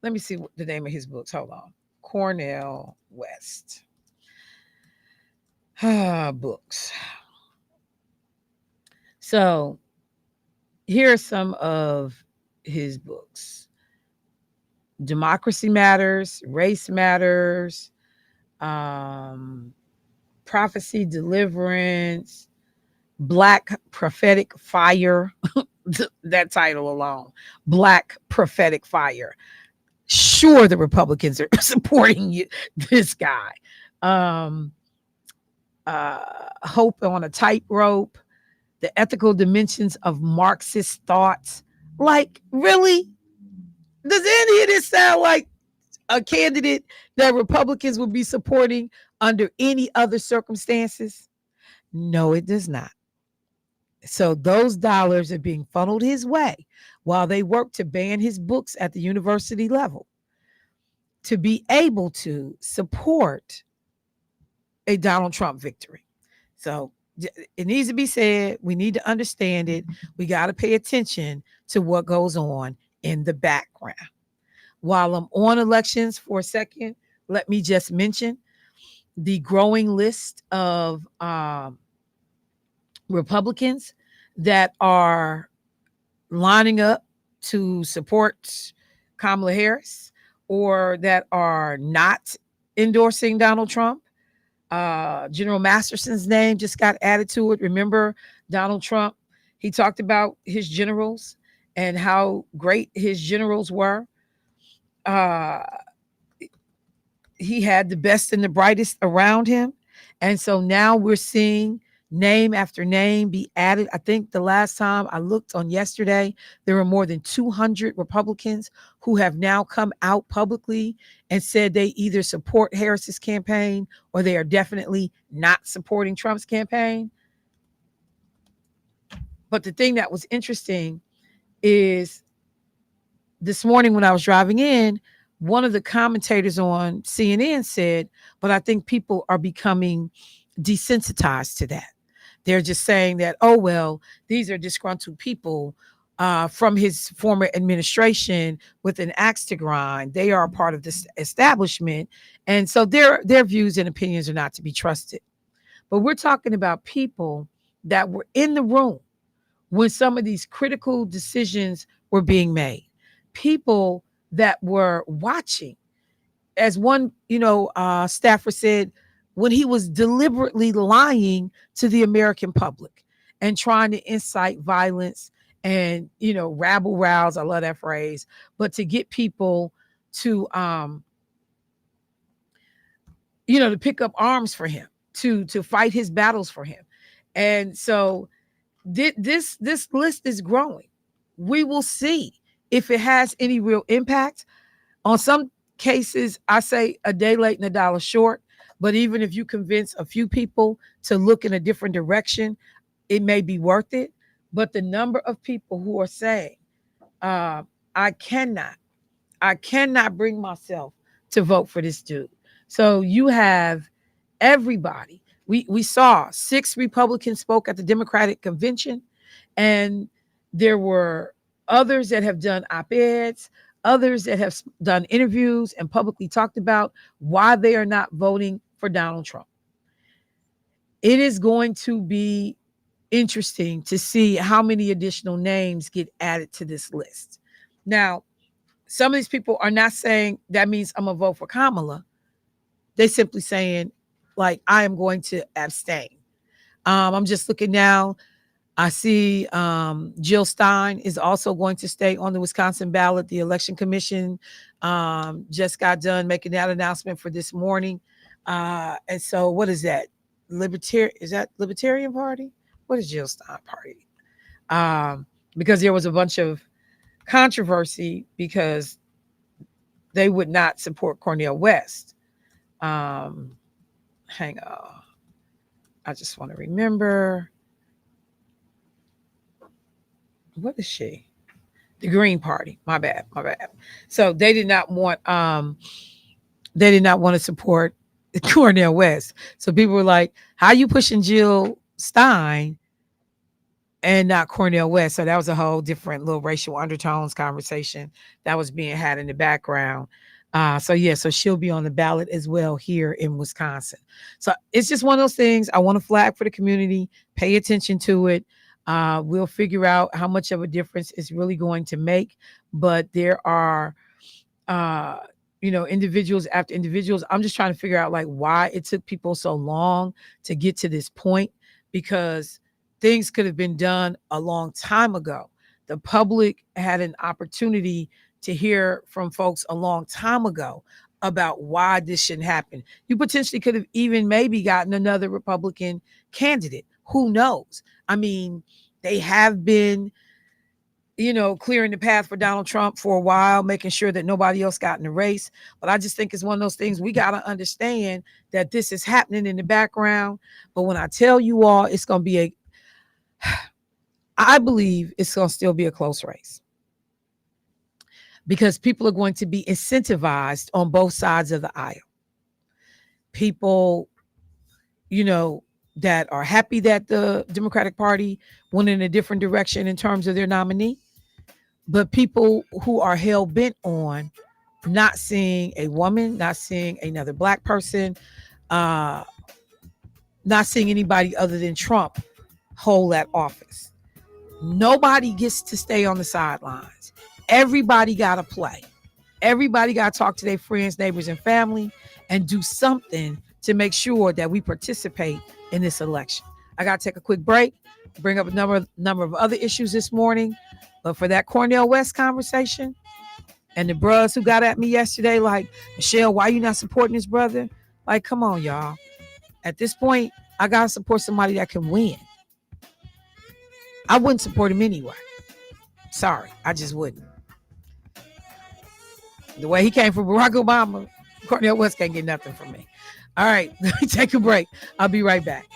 Let me see what the name of his books. Hold on. Cornell West. Books. So here are some of his books: Democracy Matters, Race Matters, Prophecy, Deliverance, Black Prophetic Fire. That title alone, Black Prophetic Fire. Sure, the Republicans are supporting this guy. Hope on a Tightrope, The Ethical Dimensions of Marxist Thoughts. Like, really? Does any of this sound like a candidate that Republicans would be supporting under any other circumstances? No, it does not. So those dollars are being funneled his way while they work to ban his books at the university level to be able to support a Donald Trump victory. So it needs to be said. We need to understand it. We got to pay attention to what goes on in the background. While I'm on elections for a second, let me just mention the growing list of Republicans that are lining up to support Kamala Harris or that are not endorsing Donald Trump. General Masterson's name just got added to it. Remember, Donald Trump, he talked about his generals and how great his generals were. Uh, he had the best and the brightest around him. And so now we're seeing name after name be added. I think the last time I looked on yesterday, there were more than 200 Republicans who have now come out publicly and said they either support Harris's campaign or they are definitely not supporting Trump's campaign. But the thing that was interesting is this morning when I was driving in, one of the commentators on CNN said, but I think people are becoming desensitized to that. They're just saying that, oh, well, these are disgruntled people from his former administration with an axe to grind. They are a part of this establishment. And so their views and opinions are not to be trusted. But we're talking about people that were in the room when some of these critical decisions were being made. People that were watching, as one staffer said, when he was deliberately lying to the American public and trying to incite violence and rabble rouse. I love that phrase, but to get people to to pick up arms for him, to fight his battles for him. And so this list is growing. We will see if it has any real impact. On some cases, I say a day late and a dollar short. But even if you convince a few people to look in a different direction, it may be worth it. But the number of people who are saying, I cannot bring myself to vote for this dude. So you have everybody. We saw 6 Republicans spoke at the Democratic convention, and there were others that have done op-eds, others that have done interviews and publicly talked about why they are not voting for Donald Trump. It is going to be interesting to see how many additional names get added to this list. Now, some of these people are not saying that means I'm going to vote for Kamala. They're simply saying, like, I am going to abstain. I'm just looking now. I see Jill Stein is also going to stay on the Wisconsin ballot. The Election Commission just got done making that announcement for this morning. And so what is that? Is that Libertarian Party? What is Jill Stein Party? Because there was a bunch of controversy because they would not support Cornell West. Hang on. I just want to remember. What is she? The Green Party. My bad. So they did not want to support Cornell West. So people were like, how are you pushing Jill Stein and not Cornell West? So that was a whole different little racial undertones conversation that was being had in the background. So she'll be on the ballot as well here in Wisconsin. So it's just one of those things. I want to flag for the community. Pay attention to it. We'll figure out how much of a difference it's really going to make. But there are, individuals after individuals. I'm just trying to figure out like why it took people so long to get to this point, because things could have been done a long time ago. The public had an opportunity to hear from folks a long time ago about why this shouldn't happen. You potentially could have even maybe gotten another Republican candidate. Who knows? I mean, they have been, clearing the path for Donald Trump for a while, making sure that nobody else got in the race. But I just think it's one of those things we got to understand that this is happening in the background. But when I tell you all, it's going to be I believe it's going to still be a close race, because people are going to be incentivized on both sides of the aisle. People, that are happy that the Democratic Party went in a different direction in terms of their nominee. but people who are hell bent on not seeing a woman, not seeing another black person, uh, not seeing anybody other than Trump hold that office. Nobody gets to stay on the sidelines. Everybody got to play. Everybody got to talk to their friends, neighbors, and family and do something to make sure that we participate in this election. I got to take a quick break, bring up a number of other issues this morning. But for that Cornell West conversation and the bros who got at me yesterday, like, Michelle, why you not supporting this brother? Like, come on, y'all. At this point, I got to support somebody that can win. I wouldn't support him anyway. Sorry, I just wouldn't. The way he came from Barack Obama, Cornell West can't get nothing from me. All right, let me take a break. I'll be right back.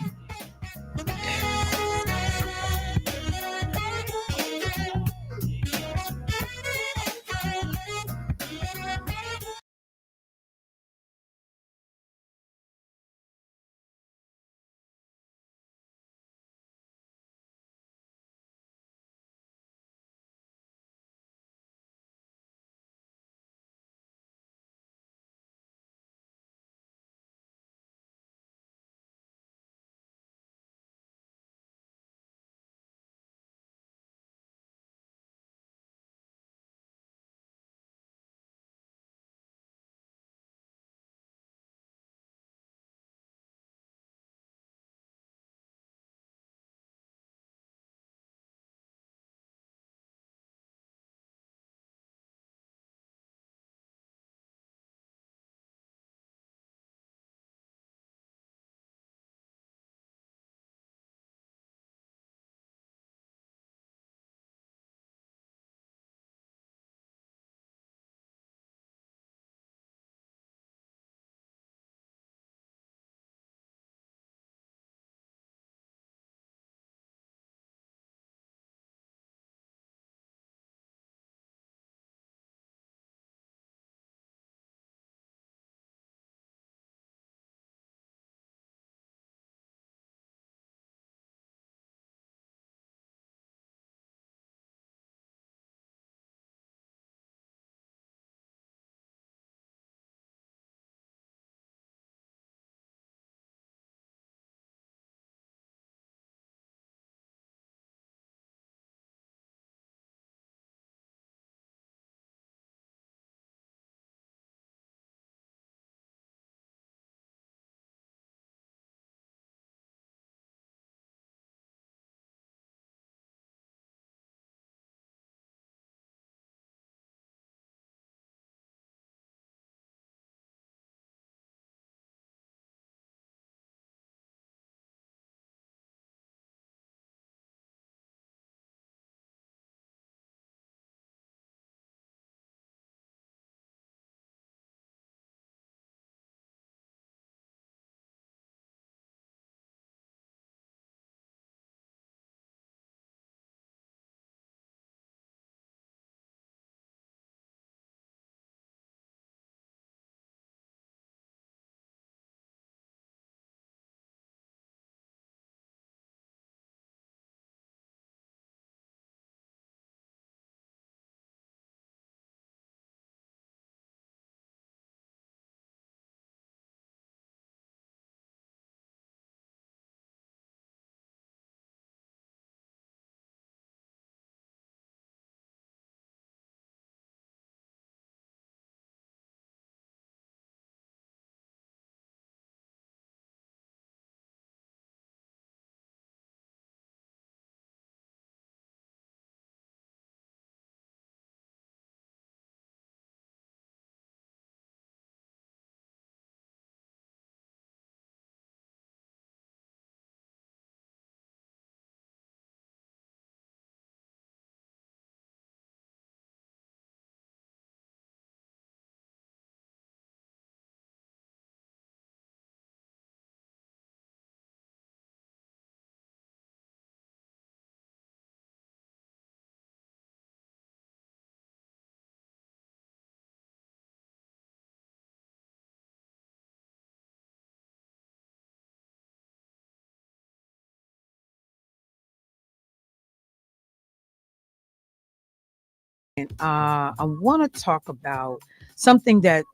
I want to talk about something that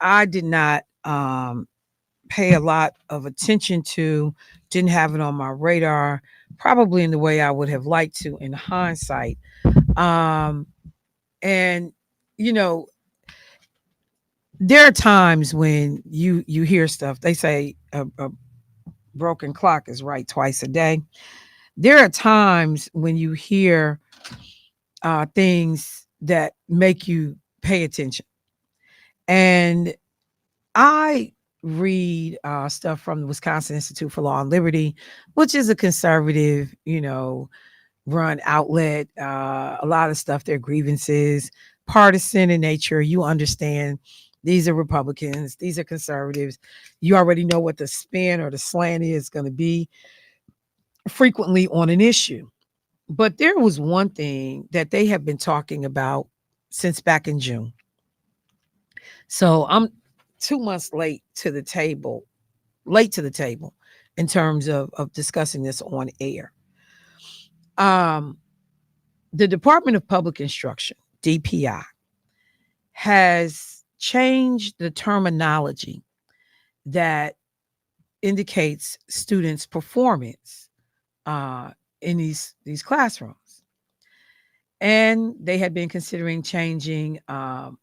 I did not pay a lot of attention to, didn't have it on my radar, probably in the way I would have liked to in hindsight. Um, and you know, there are times when you hear stuff. They say a broken clock is right twice a day. There are times when you hear things that make you pay attention. And I read stuff from the Wisconsin Institute for Law and Liberty, which is a conservative, run outlet. A lot of stuff, their grievances, partisan in nature. You understand these are Republicans, these are conservatives. You already know what the spin or the slant is going to be frequently on an issue. But there was one thing that they have been talking about since back in June. So I'm 2 months late to the table in terms of discussing this on air. Um, the Department of Public Instruction, DPI, has changed the terminology that indicates students' performance in these classrooms. And they had been considering changing the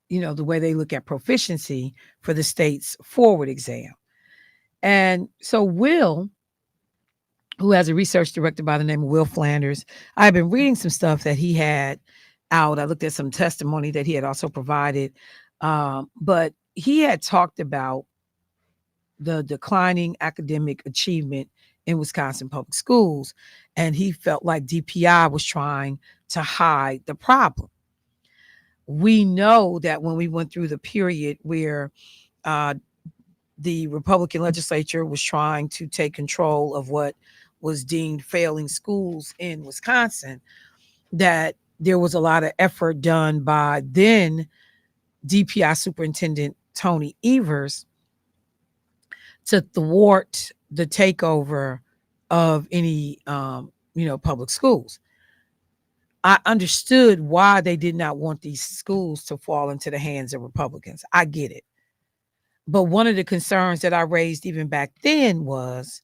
way they look at proficiency for the state's forward exam. And so Will, who has a research director by the name of Will Flanders, I've been reading some stuff that he had out. I looked at some testimony that he had also provided. But he had talked about the declining academic achievement in Wisconsin public schools. And he felt like DPI was trying to hide the problem. We know that when we went through the period where the Republican legislature was trying to take control of what was deemed failing schools in Wisconsin, that there was a lot of effort done by then DPI Superintendent Tony Evers to thwart the takeover of any, public schools. I understood why they did not want these schools to fall into the hands of Republicans. I get it. But one of the concerns that I raised even back then was,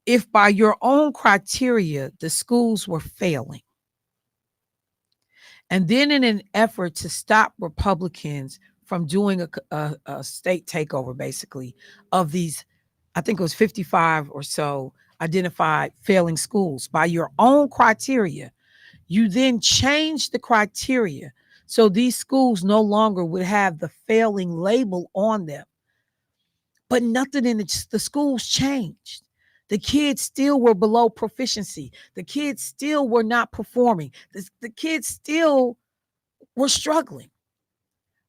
if by your own criteria, the schools were failing, and then in an effort to stop Republicans from doing a state takeover, basically, of these, I think it was 55 or so identified failing schools by your own criteria, you then change the criteria so these schools no longer would have the failing label on them. But nothing in the schools changed. The kids still were below proficiency. The kids still were not performing. The kids still were struggling.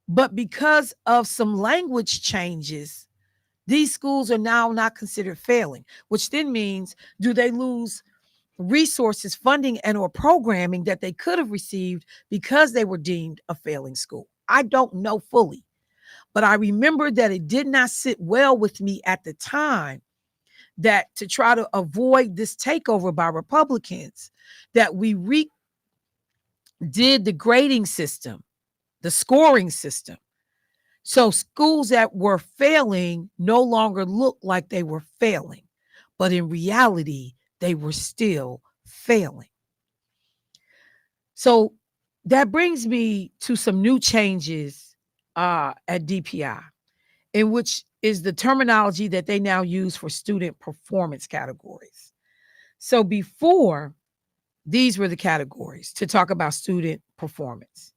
But because of some language changes, these schools are now not considered failing, which then means, do they lose resources, funding, and or programming that they could have received because they were deemed a failing school? I don't know fully, but I remember that it did not sit well with me at the time that to try to avoid this takeover by Republicans, that we did the grading system, the scoring system. So schools that were failing no longer looked like they were failing, but in reality, they were still failing. So that brings me to some new changes at DPI, in which is the terminology that they now use for student performance categories. So before, these were the categories to talk about student performance.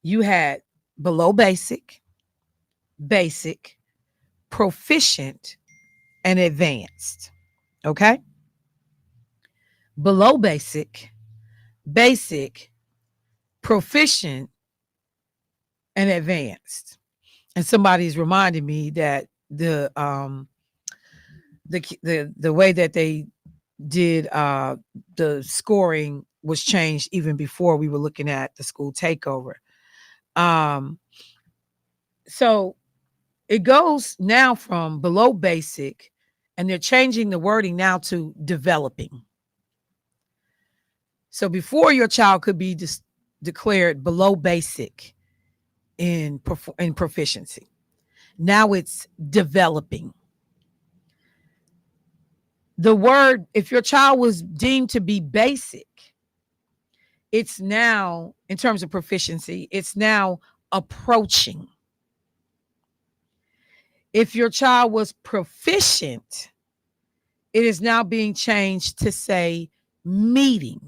You had below basic, basic, proficient, and advanced. Okay? Below basic, basic, proficient, and advanced. And somebody's reminded me that the way that they did the scoring was changed even before we were looking at the school takeover. So it goes now from below basic, and they're changing the wording now to developing. So before your child could be declared below basic in proficiency, now it's developing. The word, if your child was deemed to be basic, it's now, in terms of proficiency, it's now approaching. If your child was proficient, it is now being changed to say meeting.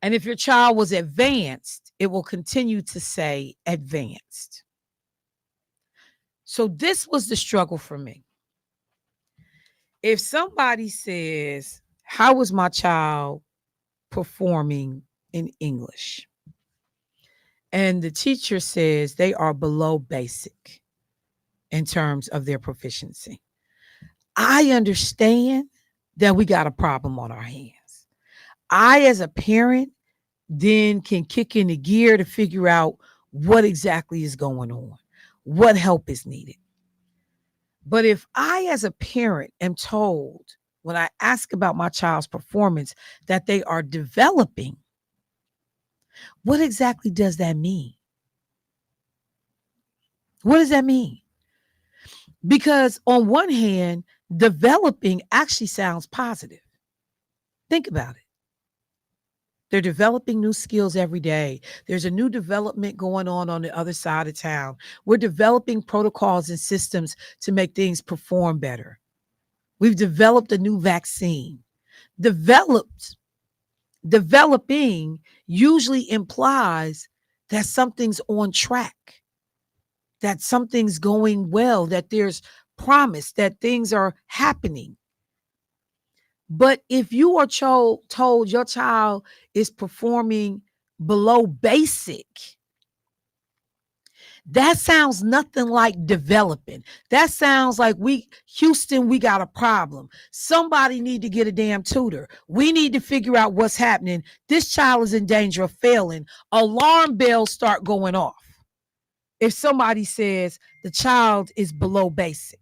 And if your child was advanced, it will continue to say advanced. So this was the struggle for me. If somebody says, how is my child performing in English? And the teacher says they are below basic in terms of their proficiency, I understand that we got a problem on our hands. I, as a parent, then can kick into gear to figure out what exactly is going on, what help is needed. But if I, as a parent, am told when I ask about my child's performance that they are developing, what exactly does that mean? What does that mean? Because on one hand, developing actually sounds positive. Think about it. They're developing new skills every day. There's a new development going on the other side of town. We're developing protocols and systems to make things perform better. We've developed a new vaccine. Developing usually implies that something's on track, that something's going well, that there's promise, that things are happening. But if you are told your child is performing below basic, that sounds nothing like developing. That sounds like Houston, we got a problem. Somebody need to get a damn tutor. We need to figure out what's happening. This child is in danger of failing. Alarm bells start going off if somebody says the child is below basic.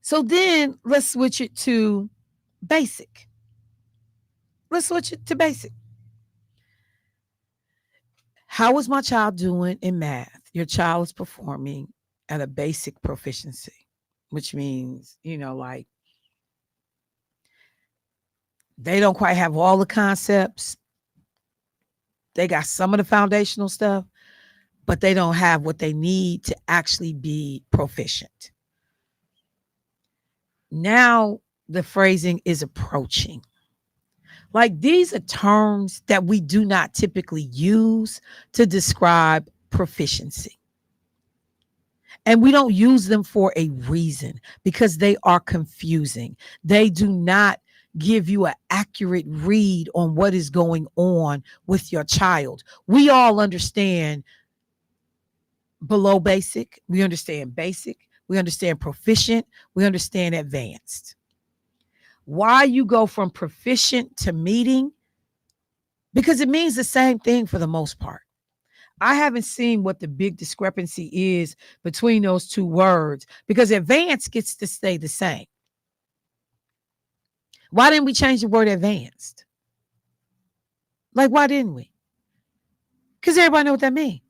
So then let's switch it to basic. Let's switch it to basic. How is my child doing in math? Your child is performing at a basic proficiency, which means, like they don't quite have all the concepts. They got some of the foundational stuff, but they don't have what they need to actually be proficient. Now the phrasing is approaching. Like, these are terms that we do not typically use to describe proficiency. And we don't use them for a reason, because they are confusing. They do not give you an accurate read on what is going on with your child. We all understand below basic. We understand basic. We understand proficient. We understand advanced. Why you go from proficient to meeting? Because it means the same thing for the most part. I haven't seen what the big discrepancy is between those two words, because advanced gets to stay the same. Why didn't we change the word advanced? Like, why didn't we? Because everybody knows what that means.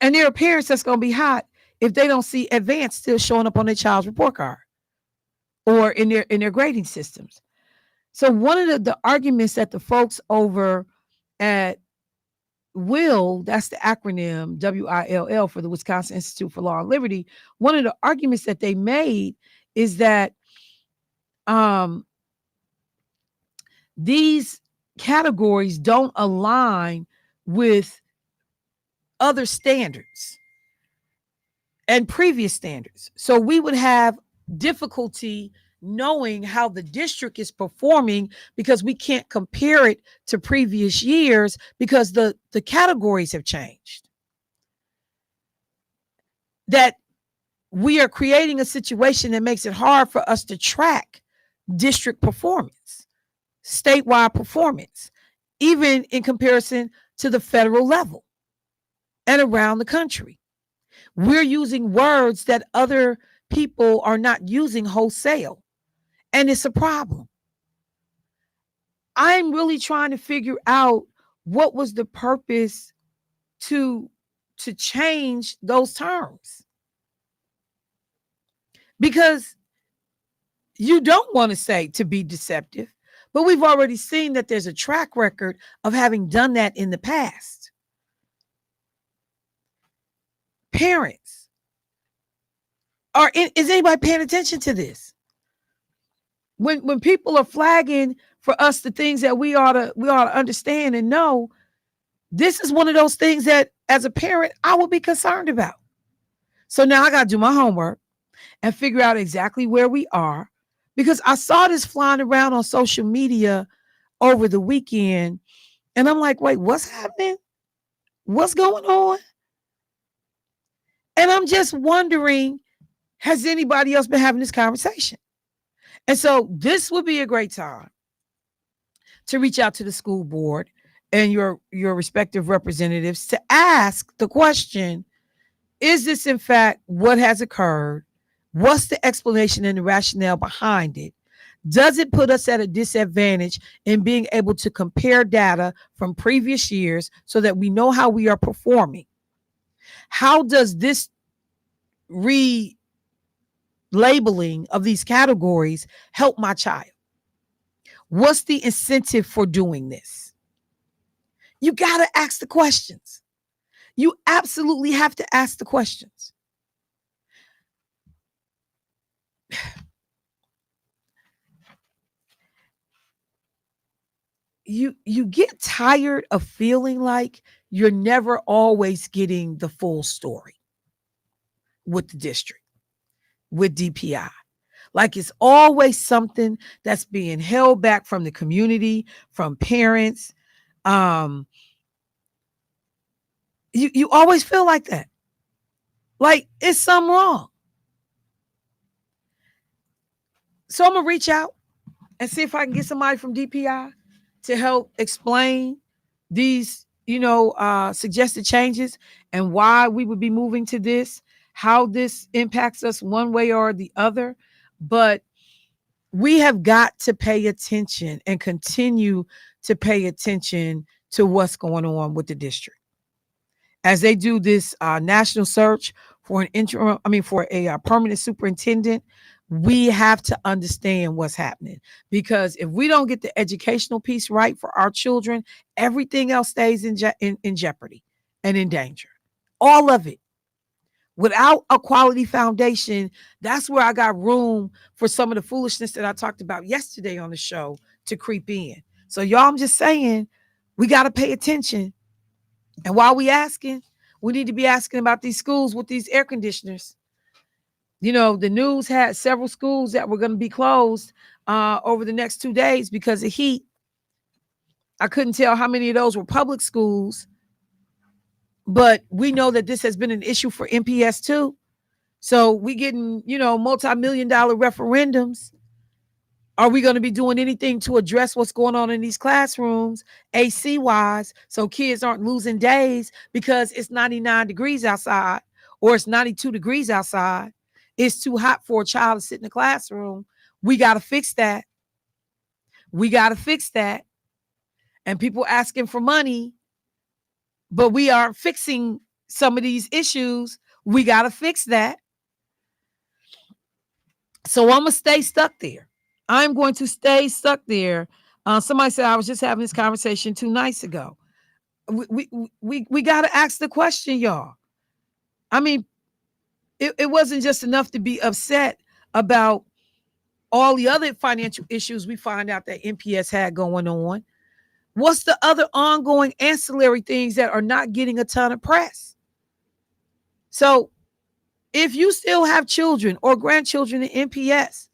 And there are parents that's going to be hot if they don't see advanced still showing up on their child's report card or in their grading systems. So one of the arguments that the folks over at WILL, that's the acronym WILL for the Wisconsin Institute for Law and Liberty, one of the arguments that they made is that these categories don't align with other standards and previous standards. So we would have difficulty knowing how the district is performing because we can't compare it to previous years because the categories have changed. That we are creating a situation that makes it hard for us to track district performance, statewide performance, even in comparison to the federal level and around the country. We're using words that other people are not using wholesale. And it's a problem. I'm really trying to figure out what was the purpose to change those terms. Because you don't want to say to be deceptive, but we've already seen that there's a track record of having done that in the past. Parents, is anybody paying attention to this? When people are flagging for us the things that we ought to understand and know, this is one of those things that as a parent I will be concerned about. So now I got to do my homework and figure out exactly where we are, because I saw this flying around on social media over the weekend and I'm like, wait, what's happening? What's going on? And I'm just wondering, has anybody else been having this conversation? And so this would be a great time to reach out to the school board and your respective representatives to ask the question, is this in fact what has occurred? What's the explanation and the rationale behind it? Does it put us at a disadvantage in being able to compare data from previous years so that we know how we are performing? How does this relabeling of these categories help my child? What's the incentive for doing this? You got to ask the questions. You absolutely have to ask the questions. You get tired of feeling like you're never always getting the full story with the district, with DPI. Like it's always something that's being held back from the community, from parents. You always feel like that. Like it's something wrong. So I'm going to reach out and see if I can get somebody from DPI to help explain these, suggested changes and why we would be moving to this, how this impacts us one way or the other. But we have got to pay attention and continue to pay attention to what's going on with the district as they do this national search for a permanent superintendent. We have to understand what's happening, because if we don't get the educational piece right for our children, everything else stays in jeopardy and in danger. All of it. Without a quality foundation, that's where I got room for some of the foolishness that I talked about yesterday on the show to creep in. So y'all, I'm just saying, we got to pay attention. And while we asking, we need to be asking about these schools with these air conditioners. The news had several schools that were going to be closed over the next 2 days because of heat. I couldn't tell how many of those were public schools, but we know that this has been an issue for MPS too. So we getting, multi-million-dollar referendums. Are we going to be doing anything to address what's going on in these classrooms, AC wise, so kids aren't losing days because it's 99 degrees outside or it's 92 degrees outside? It's too hot for a child to sit in the classroom. We got to fix that. We got to fix that. And people asking for money, but we aren't fixing some of these issues. We got to fix that. So I'm going to stay stuck there. I'm going to stay stuck there. Somebody said I was just having this conversation 2 nights ago. We got to ask the question, y'all. I mean, it wasn't just enough to be upset about all the other financial issues we find out that MPS had going on. What's the other ongoing ancillary things that are not getting a ton of press? So if you still have children or grandchildren in MPS,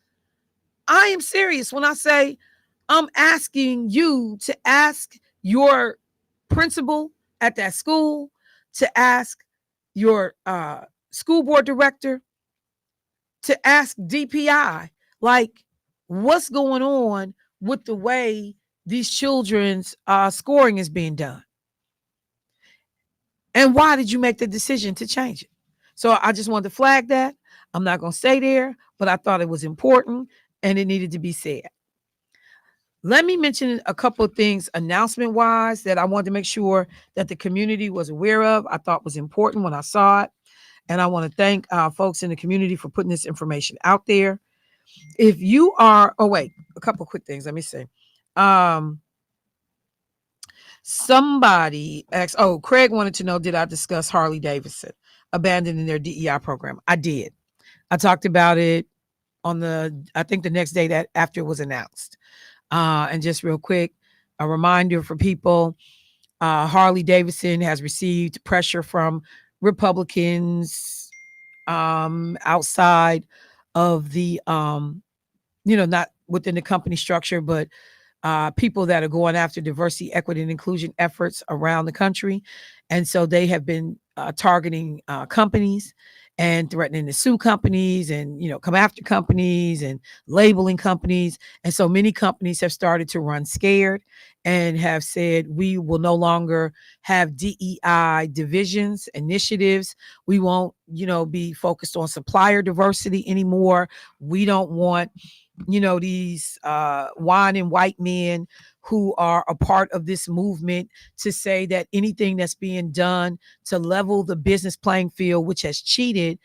I am serious when I say I'm asking you to ask your principal at that school, to ask your school board director, to ask DPI, like, what's going on with the way these children's scoring is being done? And why did you make the decision to change it? So I just wanted to flag that. I'm not going to stay there, but I thought it was important. and it needed to be said. Let me mention a couple of things announcement wise that I wanted to make sure that the community was aware of. I thought was important when I saw it. And I want to thank folks in the community for putting this information out there. If you are, a couple of quick things. Let me see. Somebody asked, Craig wanted to know, did I discuss Harley Davidson abandoning their DEI program? I did. I talked about it on I think the next day that after it was announced. And just real quick, a reminder for people, Harley Davidson has received pressure from Republicans outside of the, not within the company structure, but people that are going after diversity, equity, and inclusion efforts around the country. And so they have been targeting companies and threatening to sue companies and, come after companies and labeling companies. And so many companies have started to run scared and have said, we will no longer have DEI divisions, initiatives. We won't, be focused on supplier diversity anymore. We don't want, these whining white men who are a part of this movement to say that anything that's being done to level the business playing field, which has cheated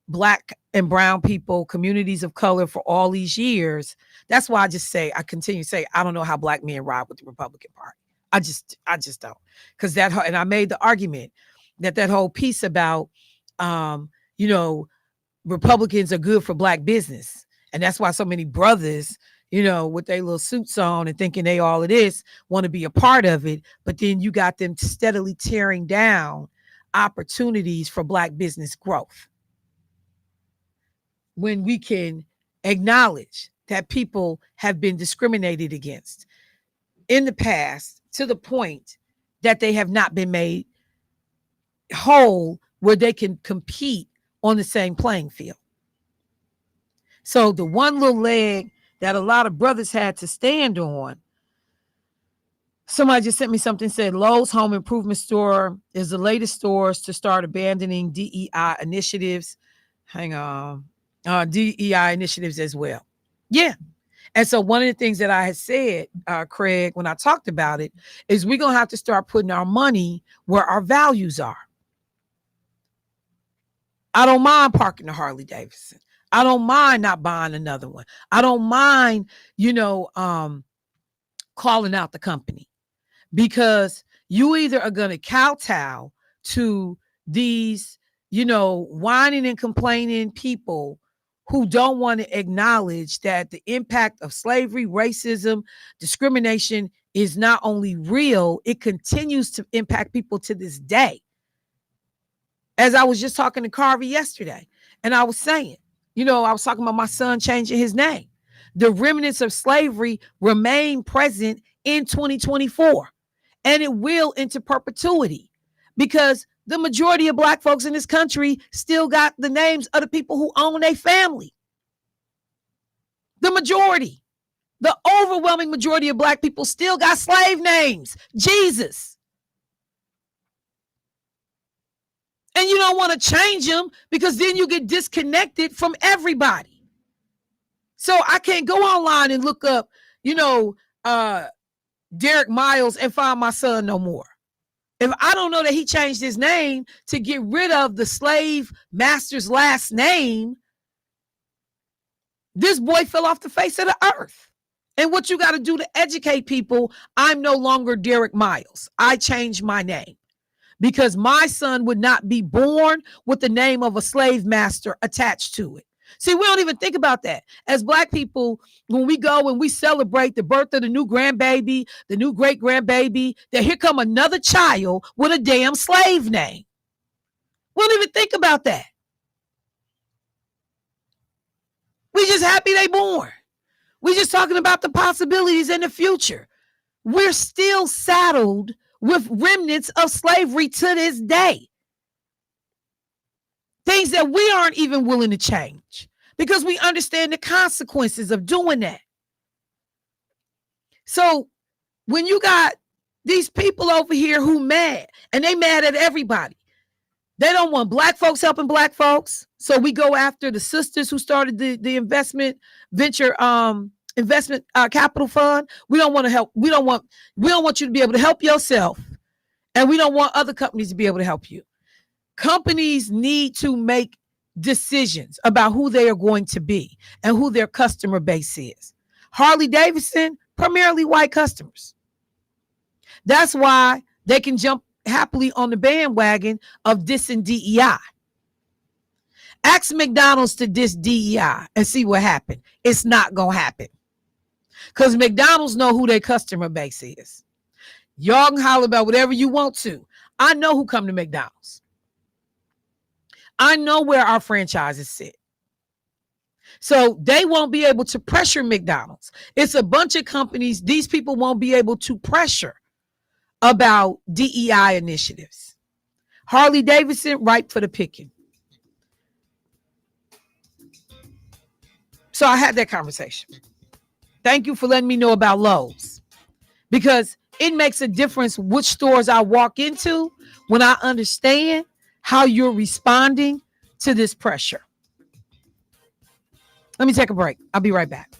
Black and brown people, communities of color for all these years. That's why I continue to say, I don't know how Black men ride with the Republican Party. I just don't. Because and I made the argument that whole piece about, Republicans are good for Black business. And that's why so many brothers, with their little suits on and thinking they all it is, want to be a part of it. But then you got them steadily tearing down opportunities for Black business growth. When we can acknowledge that people have been discriminated against in the past to the point that they have not been made whole where they can compete on the same playing field. So the one little leg that a lot of brothers had to stand on, somebody just sent me something, said Lowe's Home Improvement Store is the latest stores to start abandoning DEI initiatives. Hang on. DEI initiatives as well. Yeah. And so one of the things that I had said, Craig, when I talked about it, is we're going to have to start putting our money where our values are. I don't mind parking the Harley Davidson. I don't mind not buying another one. I don't mind, calling out the company, because you either are going to kowtow to these, whining and complaining people who don't want to acknowledge that the impact of slavery, racism, discrimination is not only real, it continues to impact people to this day. As I was just talking to Carvey yesterday, and I was saying, I was talking about my son changing his name. The remnants of slavery remain present in 2024, and it will into perpetuity, because the majority of Black folks in this country still got the names of the people who own their family. The majority, the overwhelming majority of Black people still got slave names. Jesus. And you don't want to change them, because then you get disconnected from everybody. So I can't go online and look up, Derek Miles and find my son no more. If I don't know that he changed his name to get rid of the slave master's last name, this boy fell off the face of the earth. And what you got to do to educate people, I'm no longer Derek Miles. I changed my name, because my son would not be born with the name of a slave master attached to it. See, we don't even think about that. As Black people, when we go and we celebrate the birth of the new grandbaby, the new great grandbaby, that here come another child with a damn slave name. We don't even think about that. We just happy they born. We just talking about the possibilities in the future. We're still saddled with remnants of slavery to this day. Things that we aren't even willing to change, because we understand the consequences of doing that. So when you got these people over here who mad, and they mad at everybody, They don't want black folks helping black folks. So we go after the sisters who started the investment venture investment capital fund. We don't want to help. We don't want you to be able to help yourself. And we don't want other companies to be able to help you. Companies need to make decisions about who they are going to be and who their customer base is. Harley Davidson, primarily white customers. That's why they can jump happily on the bandwagon of dissing DEI. Ask McDonald's to diss DEI and see what happened. It's not going to happen. Because McDonald's know who their customer base is. Y'all can holler about whatever you want to. I know who come to McDonald's. I know where our franchises sit. So they won't be able to pressure McDonald's. It's a bunch of companies. These people won't be able to pressure about DEI initiatives. Harley Davidson, ripe for the picking. So I had that conversation. Thank you for letting me know about Lowe's, because it makes a difference which stores I walk into when I understand how you're responding to this pressure. Let me take a break. I'll be right back.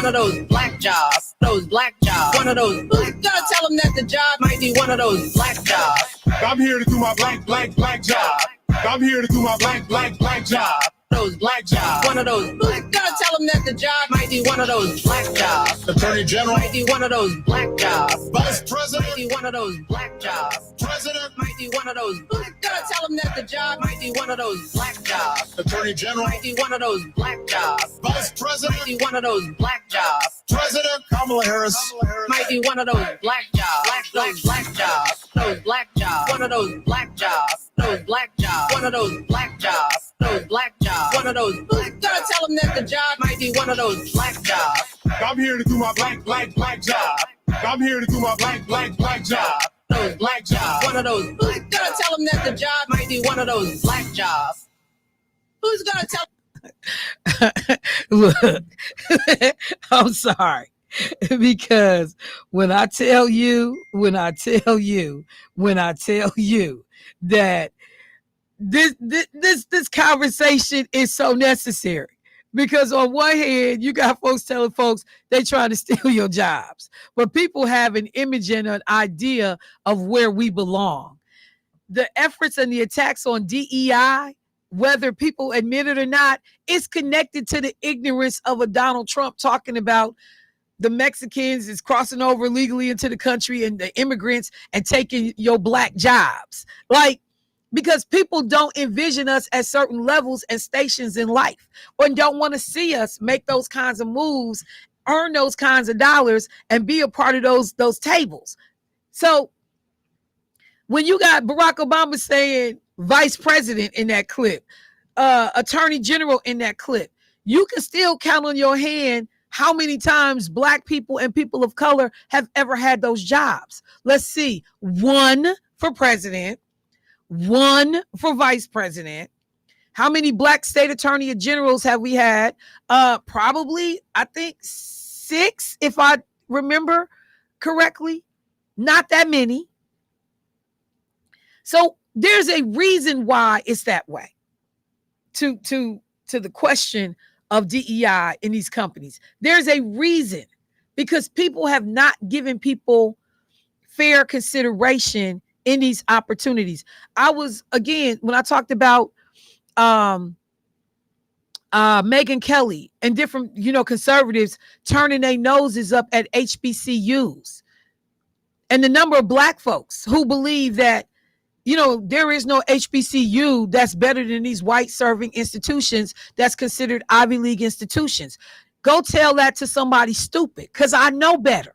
one of those black jobs. Those black jobs. One of those. Who's gonna tell them that the job might be one of those black jobs? I'm here to do my black job. I'm here to do my black job. Those black jobs. One of those. Who's gonna tell them that the job might be one of those black jobs? Attorney General. Might be one of those black jobs. Vice Might President. be one of those black jobs. President. Might be one of those. Who's gonna tell them that the job might be one of those black jobs? Attorney General. Might be one of those black jobs. Vice President. Might be one of those black jobs. President. Kamala Harris. Might be one of those black jobs. Those black jobs. Those black jobs. One of those black jobs. Those black jobs. One of those black jobs. Those black jobs. One of those. Who's gonna tell them that the job might be one of those black jobs? I'm here to do my black job. I'm here to do my black job. Those black jobs. One of those. Who's gonna tell them that the job might be one of those black jobs? Who's gonna tell? Look, I'm sorry. Because when I tell you that this conversation is so necessary, because on one hand you got folks telling folks they trying to steal your jobs, but people have an image and an idea of where we belong. The efforts and the attacks on DEI, whether people admit it or not, is connected to the ignorance of a Donald Trump talking about the Mexicans is crossing over legally into the country and the immigrants and taking your black jobs. Like, because people don't envision us at certain levels and stations in life, or don't want to see us make those kinds of moves, earn those kinds of dollars, and be a part of those tables. So when you got Barack Obama saying vice president in that clip, attorney general in that clip, you can still count on your hand how many times black people and people of color have ever had those jobs. Let's see. 1 for president, 1 for vice president. How many black state attorney generals have we had? Probably, I think 6, if I remember correctly. Not that many. So there's a reason why it's that way. To the question of DEI in these companies, there's a reason, because people have not given people fair consideration in these opportunities. I was, again, when I talked about Megyn Kelly and different, conservatives turning their noses up at HBCUs, and the number of black folks who believe that, there is no HBCU that's better than these white serving institutions that's considered Ivy League institutions. Go tell that to somebody stupid, because I know better.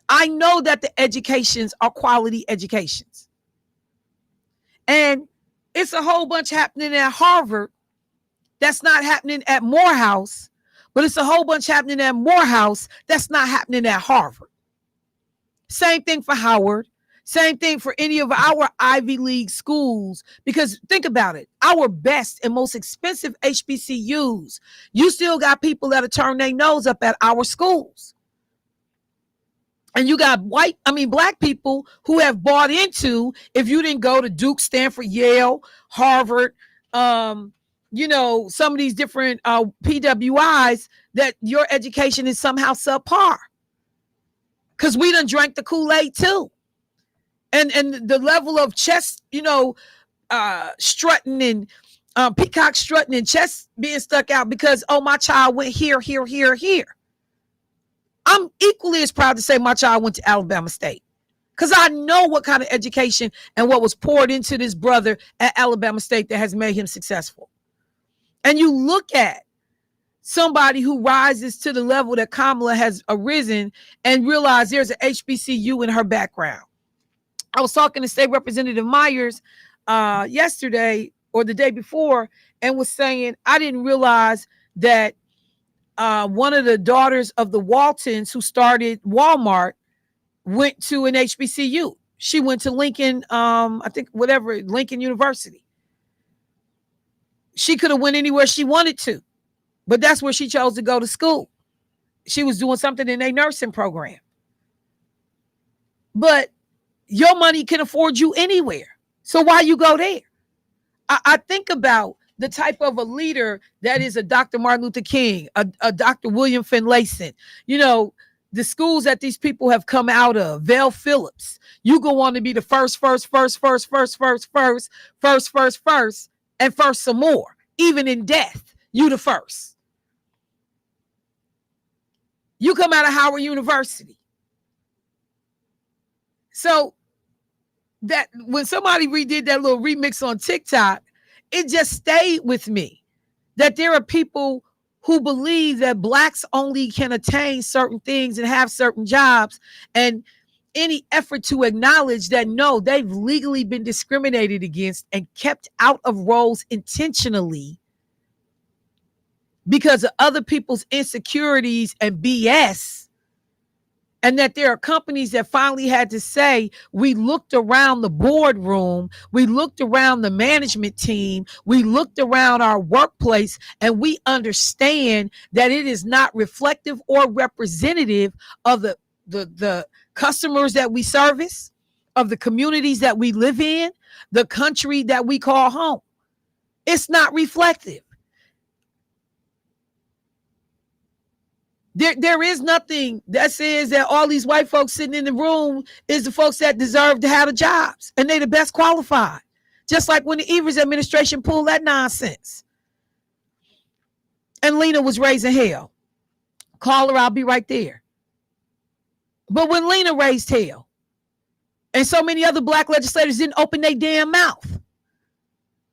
I know that the educations are quality educations. And it's a whole bunch happening at Harvard that's not happening at Morehouse, but it's a whole bunch happening at Morehouse that's not happening at Harvard. Same thing for Howard. Same thing for any of our Ivy League schools, because think about it. Our best and most expensive HBCUs, you still got people that'll turn their nose up at our schools. And you got black people who have bought into, if you didn't go to Duke, Stanford, Yale, Harvard, some of these different PWIs, that your education is somehow subpar. Because we done drank the Kool-Aid too. And the level of chest, strutting and peacock strutting and chest being stuck out because, my child went here. I'm equally as proud to say my child went to Alabama State, because I know what kind of education and what was poured into this brother at Alabama State that has made him successful. And you look at somebody who rises to the level that Kamala has arisen and realize there's an HBCU in her background. I was talking to State Representative Myers yesterday or the day before, and was saying, I didn't realize that one of the daughters of the Waltons who started Walmart went to an HBCU. She went to Lincoln, Lincoln University. She could have went anywhere she wanted to, but that's where she chose to go to school. She was doing something in a nursing program. But your money can afford you anywhere. So why you go there? I think about the type of a leader that is a Dr. Martin Luther King, a Dr. William Finlayson, you know, the schools that these people have come out of, Val Phillips, you go on to be the first, and first some more. Even in death, you the first. You come out of Howard University. So that when somebody redid that little remix on TikTok, it just stayed with me that there are people who believe that blacks only can attain certain things and have certain jobs, and any effort to acknowledge that no, they've legally been discriminated against and kept out of roles intentionally because of other people's insecurities and BS. And that there are companies that finally had to say, we looked around the boardroom, we looked around the management team, we looked around our workplace, and we understand that it is not reflective or representative of the customers that we service, of the communities that we live in, the country that we call home. It's not reflective. There is nothing that says that all these white folks sitting in the room is the folks that deserve to have the jobs and they the best qualified. Just like when the Evers administration pulled that nonsense. And Lena was raising hell. Call her, I'll be right there. But when Lena raised hell, and so many other black legislators didn't open their damn mouth,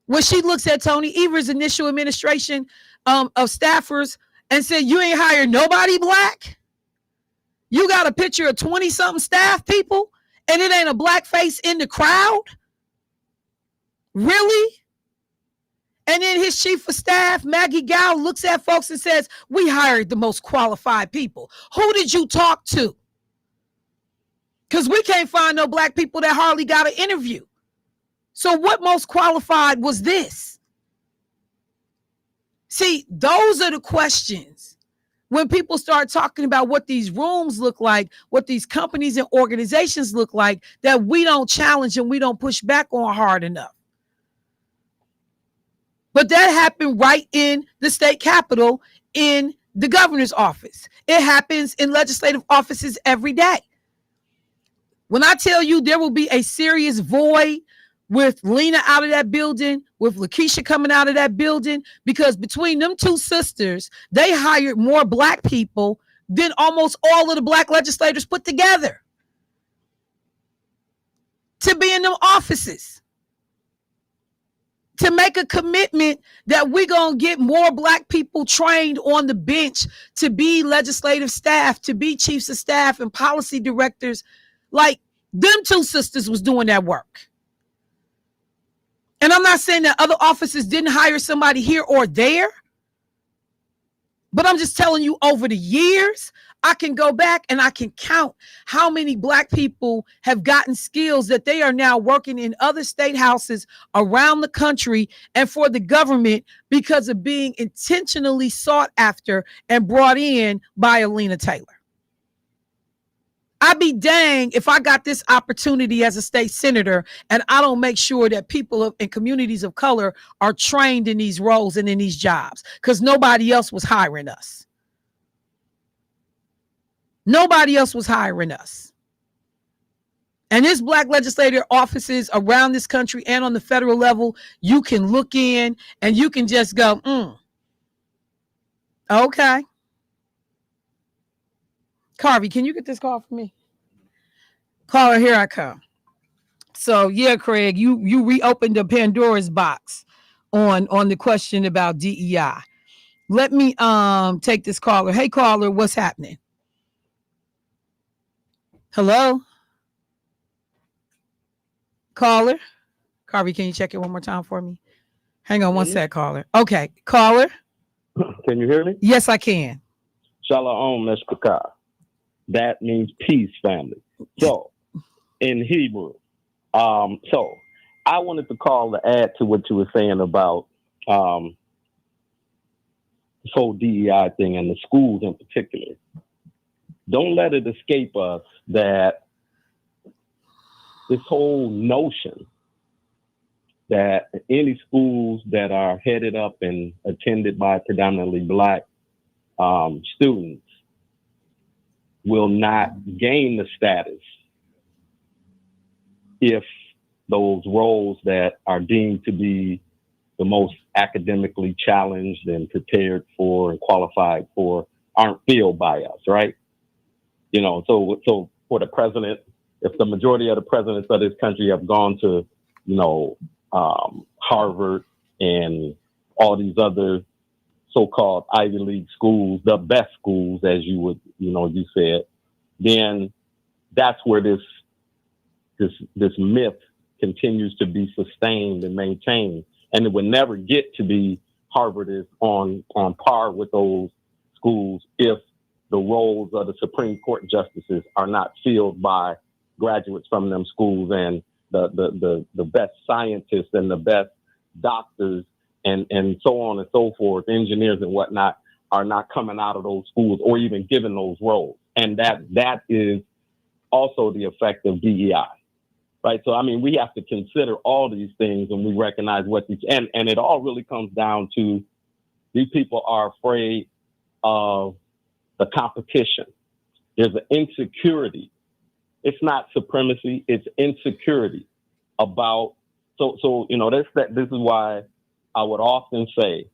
when she looks at Tony Evers' initial administration of staffers and said, you ain't hired nobody black? You got a picture of 20-something staff people and it ain't a black face in the crowd? Really? And then his chief of staff, Maggie Gow, looks at folks and says, we hired the most qualified people. Who did you talk to? Because we can't find no black people that hardly got an interview. So what most qualified was this? See, those are the questions when people start talking about what these rooms look like, what these companies and organizations look like, that we don't challenge and we don't push back on hard enough. But that happened right in the state capitol, in the governor's office. It happens in legislative offices every day. When I tell you there will be a serious void with Lena out of that building, with Lakeisha coming out of that building, because between them two sisters, they hired more black people than almost all of the black legislators put together to be in them offices, to make a commitment that we're going to get more black people trained on the bench to be legislative staff, to be chiefs of staff and policy directors. Like, them two sisters was doing that work. And I'm not saying that other offices didn't hire somebody here or there, but I'm just telling you, over the years, I can go back and I can count how many black people have gotten skills that they are now working in other state houses around the country and for the government because of being intentionally sought after and brought in by Alina Taylor. I'd be dang if I got this opportunity as a state senator and I don't make sure that people in communities of color are trained in these roles and in these jobs, because nobody else was hiring us. Nobody else was hiring us. And there's black legislator offices around this country and on the federal level, you can look in and you can just go, okay. Carvey, can you get this call for me? Caller, here I come. So yeah, Craig, you reopened the Pandora's box on the question about DEI. Let me take this caller. Hey caller, what's happening? Hello? Caller? Carvey, can you check it one more time for me? Hang on one sec, caller. Okay, caller. Can you hear me? Yes, I can. Shalom Neshpakah. That means peace, family. So, in Hebrew. So, I wanted to call to add to what you were saying about this whole DEI thing and the schools in particular. Don't let it escape us that this whole notion that any schools that are headed up and attended by predominantly Black students will not gain the status if those roles that are deemed to be the most academically challenged and prepared for and qualified for aren't filled by us, right? You know, so for the president, if the majority of the presidents of this country have gone to, you know, Harvard and all these other so-called Ivy League schools, the best schools, as you said, then that's where this myth continues to be sustained and maintained. And it would never get to be Harvard is on par with those schools if the roles of the Supreme Court justices are not filled by graduates from them schools, and the best scientists and the best doctors and so on and so forth, engineers and whatnot, are not coming out of those schools or even given those roles. And that is also the effect of DEI. Right. So, I mean, we have to consider all these things when we recognize what these, and it all really comes down to these people are afraid of the competition. There's an insecurity. It's not supremacy. It's insecurity about. So you know, this is why I would often say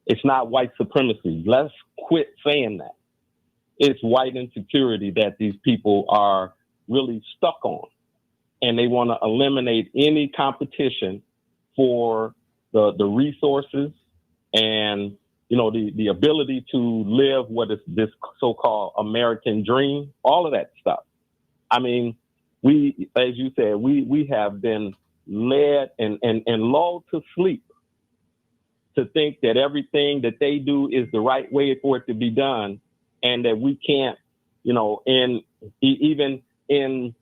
it's not white supremacy. Let's quit saying that. It's white insecurity that these people are really stuck on. And they want to eliminate any competition for the resources and, you know, the ability to live what is this so-called American dream, all of that stuff. I mean, we, as you said, we have been led and lulled to sleep to think that everything that they do is the right way for it to be done, and that we can't, you know, even in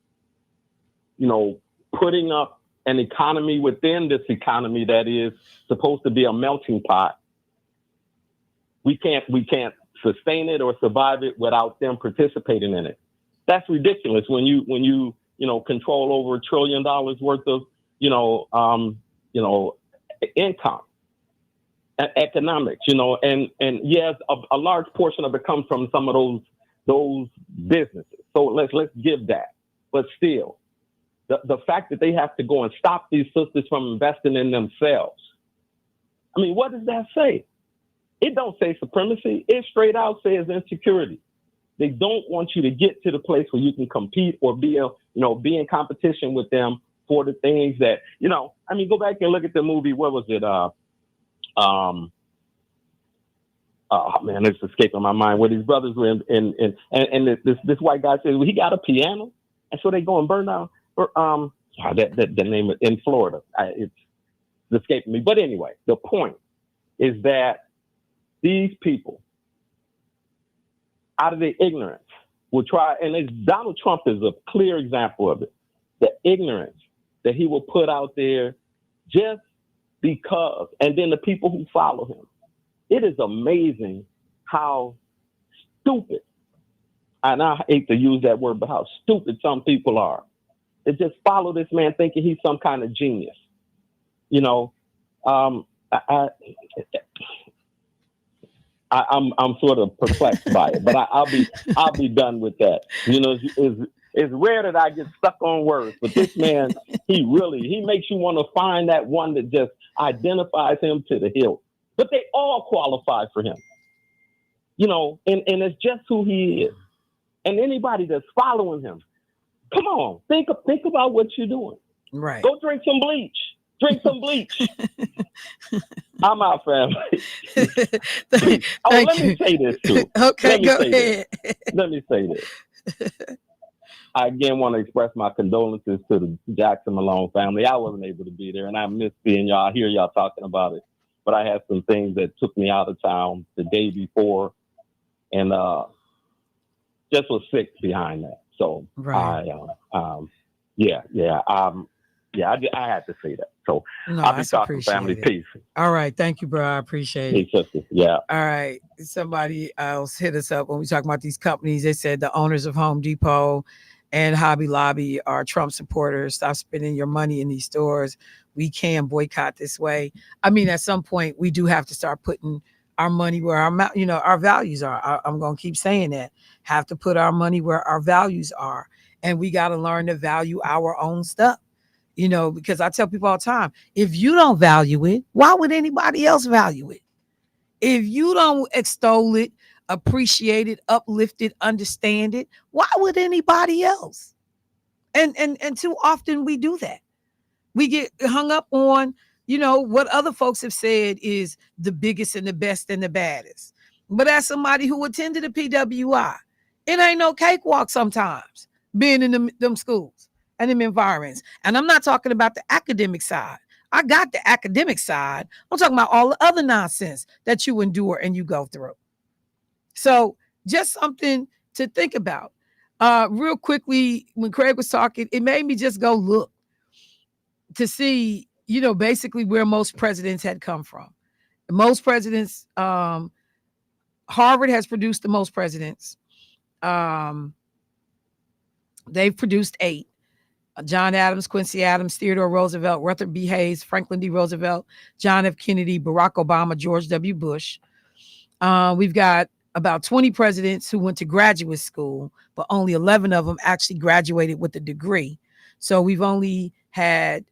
you know, putting up an economy within this economy that is supposed to be a melting pot. We can't sustain it or survive it without them participating in it. That's ridiculous when you control over $1 trillion worth of income and economics, you know, and yes, a large portion of it comes from some of those businesses. So let's give that, but still. The fact that they have to go and stop these sisters from investing in themselves. I mean, what does that say? It don't say supremacy. It straight out says insecurity. They don't want you to get to the place where you can compete or be in competition with them for the things that, you know, I mean, go back and look at the movie. What was it? Oh man, it's escaping my mind. Where these brothers were and this white guy said, well, he got a piano. And so they go and burn down. The name in Florida, it's escaping me. But anyway, the point is that these people, out of their ignorance, will try, and Donald Trump is a clear example of it, the ignorance that he will put out there just because, and then the people who follow him. It is amazing how stupid, and I hate to use that word, but how stupid some people are. They just follow this man thinking he's some kind of genius. You know, I'm sort of perplexed by it, but I'll be done with that. You know, it's rare that I get stuck on words, but this man, he makes you want to find that one that just identifies him to the hilt. But they all qualify for him. You know, and it's just who he is. And anybody that's following him, come on, think about what you're doing. Right. Go drink some bleach. Drink some bleach. I'm out, family. Let me say this too. Okay, go ahead. Let me say this. I again want to express my condolences to the Jackson Malone family. I wasn't able to be there, and I miss seeing y'all. I hear y'all talking about it, but I had some things that took me out of town the day before, and just was sick behind that. So right. I had to say that. So no, I'll be talking family. It. Peace. All right. Thank you, bro. I appreciate it. Peace, sister. Yeah. All right. Somebody else hit us up when we talk about these companies. They said the owners of Home Depot and Hobby Lobby are Trump supporters. Stop spending your money in these stores. We can boycott this way. I mean, at some point, we do have to start putting our money where our values are. I'm going to keep saying that. Have to put our money where our values are. And we got to learn to value our own stuff, because I tell people all the time, if you don't value it, why would anybody else value it? If you don't extol it, appreciate it, uplift it, understand it, why would anybody else? And too often we do that. We get hung up on, what other folks have said is the biggest and the best and the baddest. But as somebody who attended a PWI, it ain't no cakewalk sometimes being in them schools and them environments. And I'm not talking about the academic side. I got the academic side. I'm talking about all the other nonsense that you endure and you go through. So just something to think about. Real quickly, when Craig was talking, it made me just go look to see, basically where most presidents had come from. Most presidents, Harvard has produced the most presidents. They've produced 8. John Adams, Quincy Adams, Theodore Roosevelt, Rutherford B. Hayes, Franklin D. Roosevelt, John F. Kennedy, Barack Obama, George W. Bush. We've got about 20 presidents who went to graduate school, but only 11 of them actually graduated with a degree. So we've only had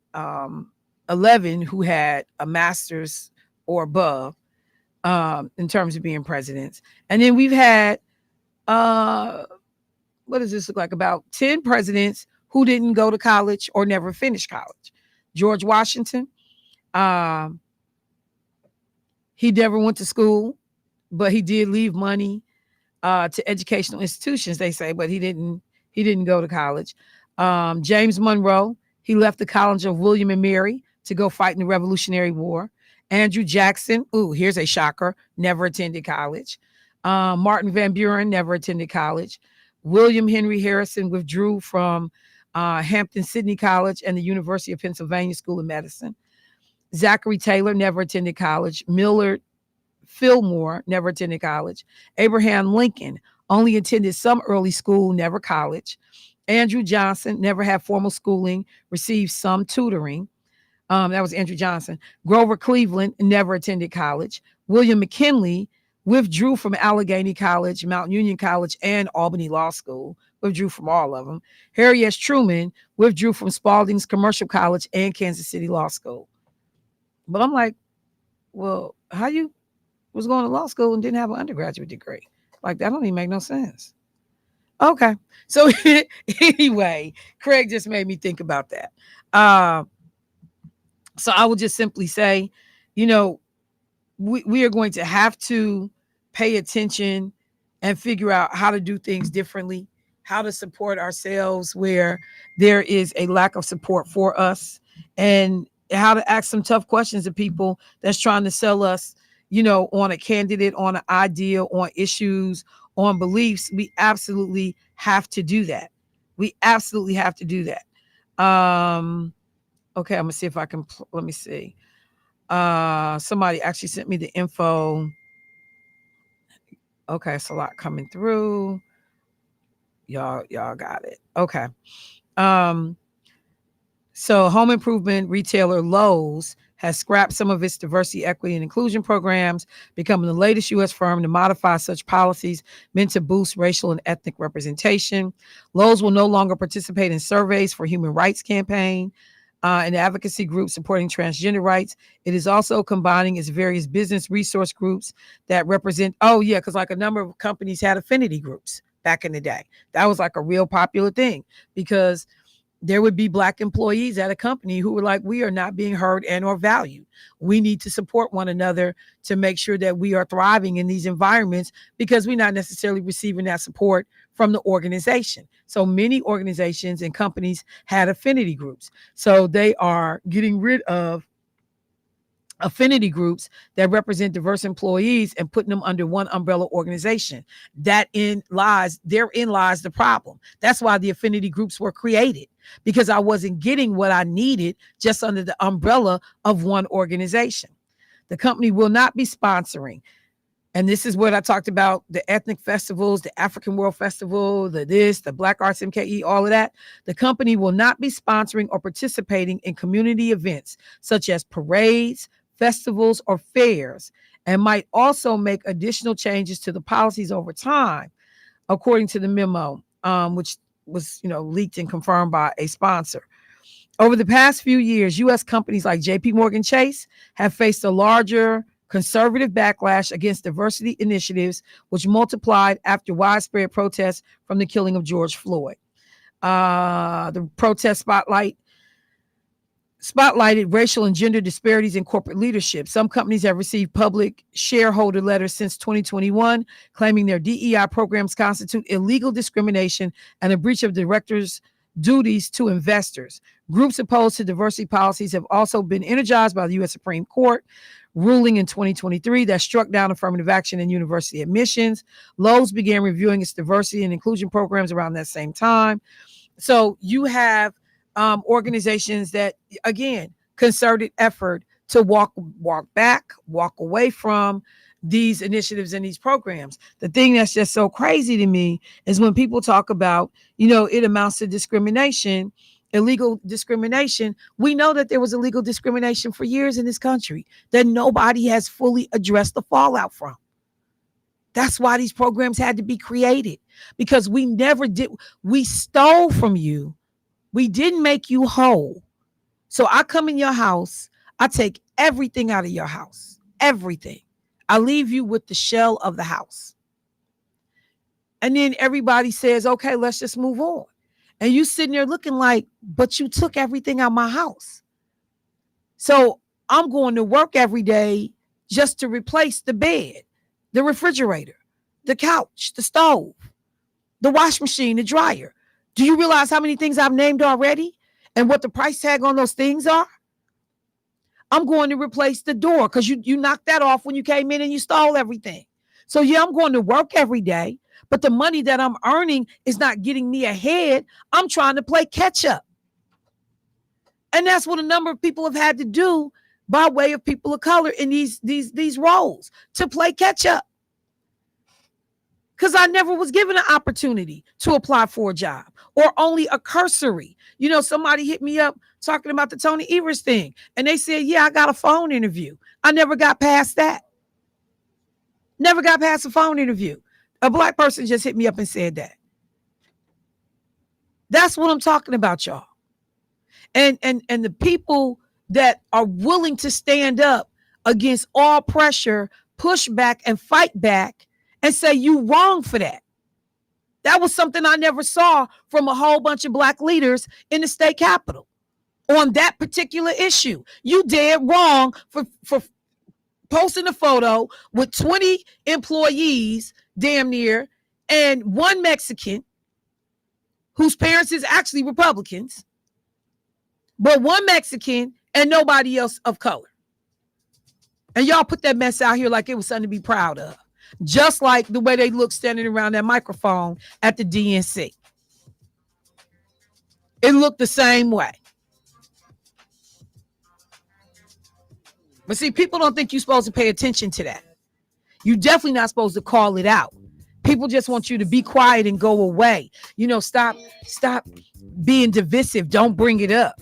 11 who had a master's or above in terms of being presidents. And then we've had, what does this look like? About 10 presidents who didn't go to college or never finished college. George Washington, he never went to school, but he did leave money to educational institutions, they say, but he didn't go to college. James Monroe, he left the College of William and Mary to go fight in the Revolutionary War. Andrew Jackson, here's a shocker, never attended college. Martin Van Buren never attended college. William Henry Harrison withdrew from Hampton-Sydney College and the University of Pennsylvania School of Medicine. Zachary Taylor never attended college. Millard Fillmore never attended college. Abraham Lincoln only attended some early school, never college. Andrew Johnson never had formal schooling, received some tutoring. That was Andrew Johnson. Grover Cleveland never attended college. William McKinley withdrew from Allegheny College, Mount Union College, and Albany Law School. Withdrew from all of them. Harry S. Truman withdrew from Spalding's Commercial College and Kansas City Law School. But I'm like, well, how you was going to law school and didn't have an undergraduate degree? Like, that don't even make no sense. Okay. So anyway, Craig just made me think about that. So I would just simply say, we are going to have to pay attention and figure out how to do things differently, how to support ourselves where there is a lack of support for us, and how to ask some tough questions of people that's trying to sell us, on a candidate, on an idea, on issues, on beliefs. We absolutely have to do that. We absolutely have to do that. Okay, I'm gonna see if I can, let me see. Somebody actually sent me the info. Okay, it's a lot coming through. Y'all got it. Okay. So home improvement retailer Lowe's has scrapped some of its diversity, equity, and inclusion programs, becoming the latest U.S. firm to modify such policies meant to boost racial and ethnic representation. Lowe's will no longer participate in surveys for human rights campaign and advocacy groups supporting transgender rights. It is also combining its various business resource groups that represent, because like a number of companies had affinity groups back in the day. That was like a real popular thing, because there would be Black employees at a company who were like, we are not being heard and or valued. We need to support one another to make sure that we are thriving in these environments, because we're not necessarily receiving that support from the organization. So many organizations and companies had affinity groups. So they are getting rid of affinity groups that represent diverse employees and putting them under one umbrella organization. Therein lies the problem. That's why the affinity groups were created, because I wasn't getting what I needed just under the umbrella of one organization. The company will not be sponsoring And this is what I talked about, the ethnic festivals, the African World Festival, the Black Arts MKE, all of that. The company will not be sponsoring or participating in community events such as parades, festivals, or fairs, and might also make additional changes to the policies over time, according to the memo, which was leaked and confirmed by a sponsor. Over the past few years, U.S. companies like JP Morgan Chase have faced a larger conservative backlash against diversity initiatives, which multiplied after widespread protests from the killing of George Floyd. The protest spotlighted racial and gender disparities in corporate leadership. Some companies have received public shareholder letters since 2021, claiming their DEI programs constitute illegal discrimination and a breach of directors' duties to investors. Groups opposed to diversity policies have also been energized by the U.S. Supreme Court ruling in 2023 that struck down affirmative action in university admissions. Lowe's began reviewing its diversity and inclusion programs around that same time. So you have organizations that, again, concerted effort to walk away from these initiatives and these programs. The thing that's just so crazy to me is when people talk about, it amounts to discrimination, illegal discrimination. We know that there was illegal discrimination for years in this country that nobody has fully addressed the fallout from. That's why these programs had to be created, because we never did. We stole from you. We didn't make you whole. So I come in your house, I take everything out of your house, everything. I leave you with the shell of the house. And then everybody says, okay, let's just move on. And you sitting there looking like, but you took everything out of my house. So I'm going to work every day just to replace the bed, the refrigerator, the couch, the stove, the wash machine, the dryer. Do you realize how many things I've named already and what the price tag on those things are? I'm going to replace the door because you knocked that off when you came in and you stole everything. So yeah, I'm going to work every day, but the money that I'm earning is not getting me ahead. I'm trying to play catch up. And that's what a number of people have had to do by way of people of color in these roles, to play catch up. Because I never was given an opportunity to apply for a job, or only a cursory. Somebody hit me up talking about the Tony Evers thing, and they said, yeah, I got a phone interview. I never got past that. Never got past a phone interview. A Black person just hit me up and said that. That's what I'm talking about, y'all. And the people that are willing to stand up against all pressure, push back and fight back and say you wrong for that. That was something I never saw from a whole bunch of Black leaders in the state capitol on that particular issue. You dead wrong for posting a photo with 20 employees, damn near, and one Mexican whose parents is actually Republicans, but one Mexican and nobody else of color. And y'all put that mess out here like it was something to be proud of. Just like the way they look standing around that microphone at the DNC. It looked the same way. But see, people don't think you're supposed to pay attention to that. You're definitely not supposed to call it out. People just want you to be quiet and go away. Stop being divisive. Don't bring it up.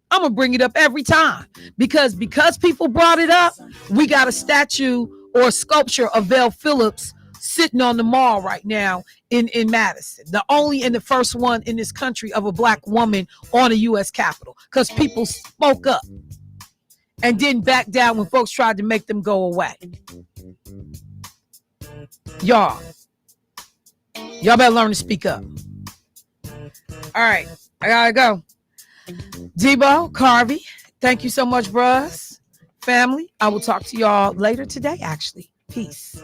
I'm going to bring it up every time because people brought it up. We got a statue or a sculpture of Vel Phillips sitting on the mall right now in Madison. The only and the first one in this country of a Black woman on a U.S. Capitol, because people spoke up and didn't back down when folks tried to make them go away. Y'all better learn to speak up. All right, I gotta go. Debo, Carvey, thank you so much, bros. Family, I will talk to y'all later today, actually. Peace.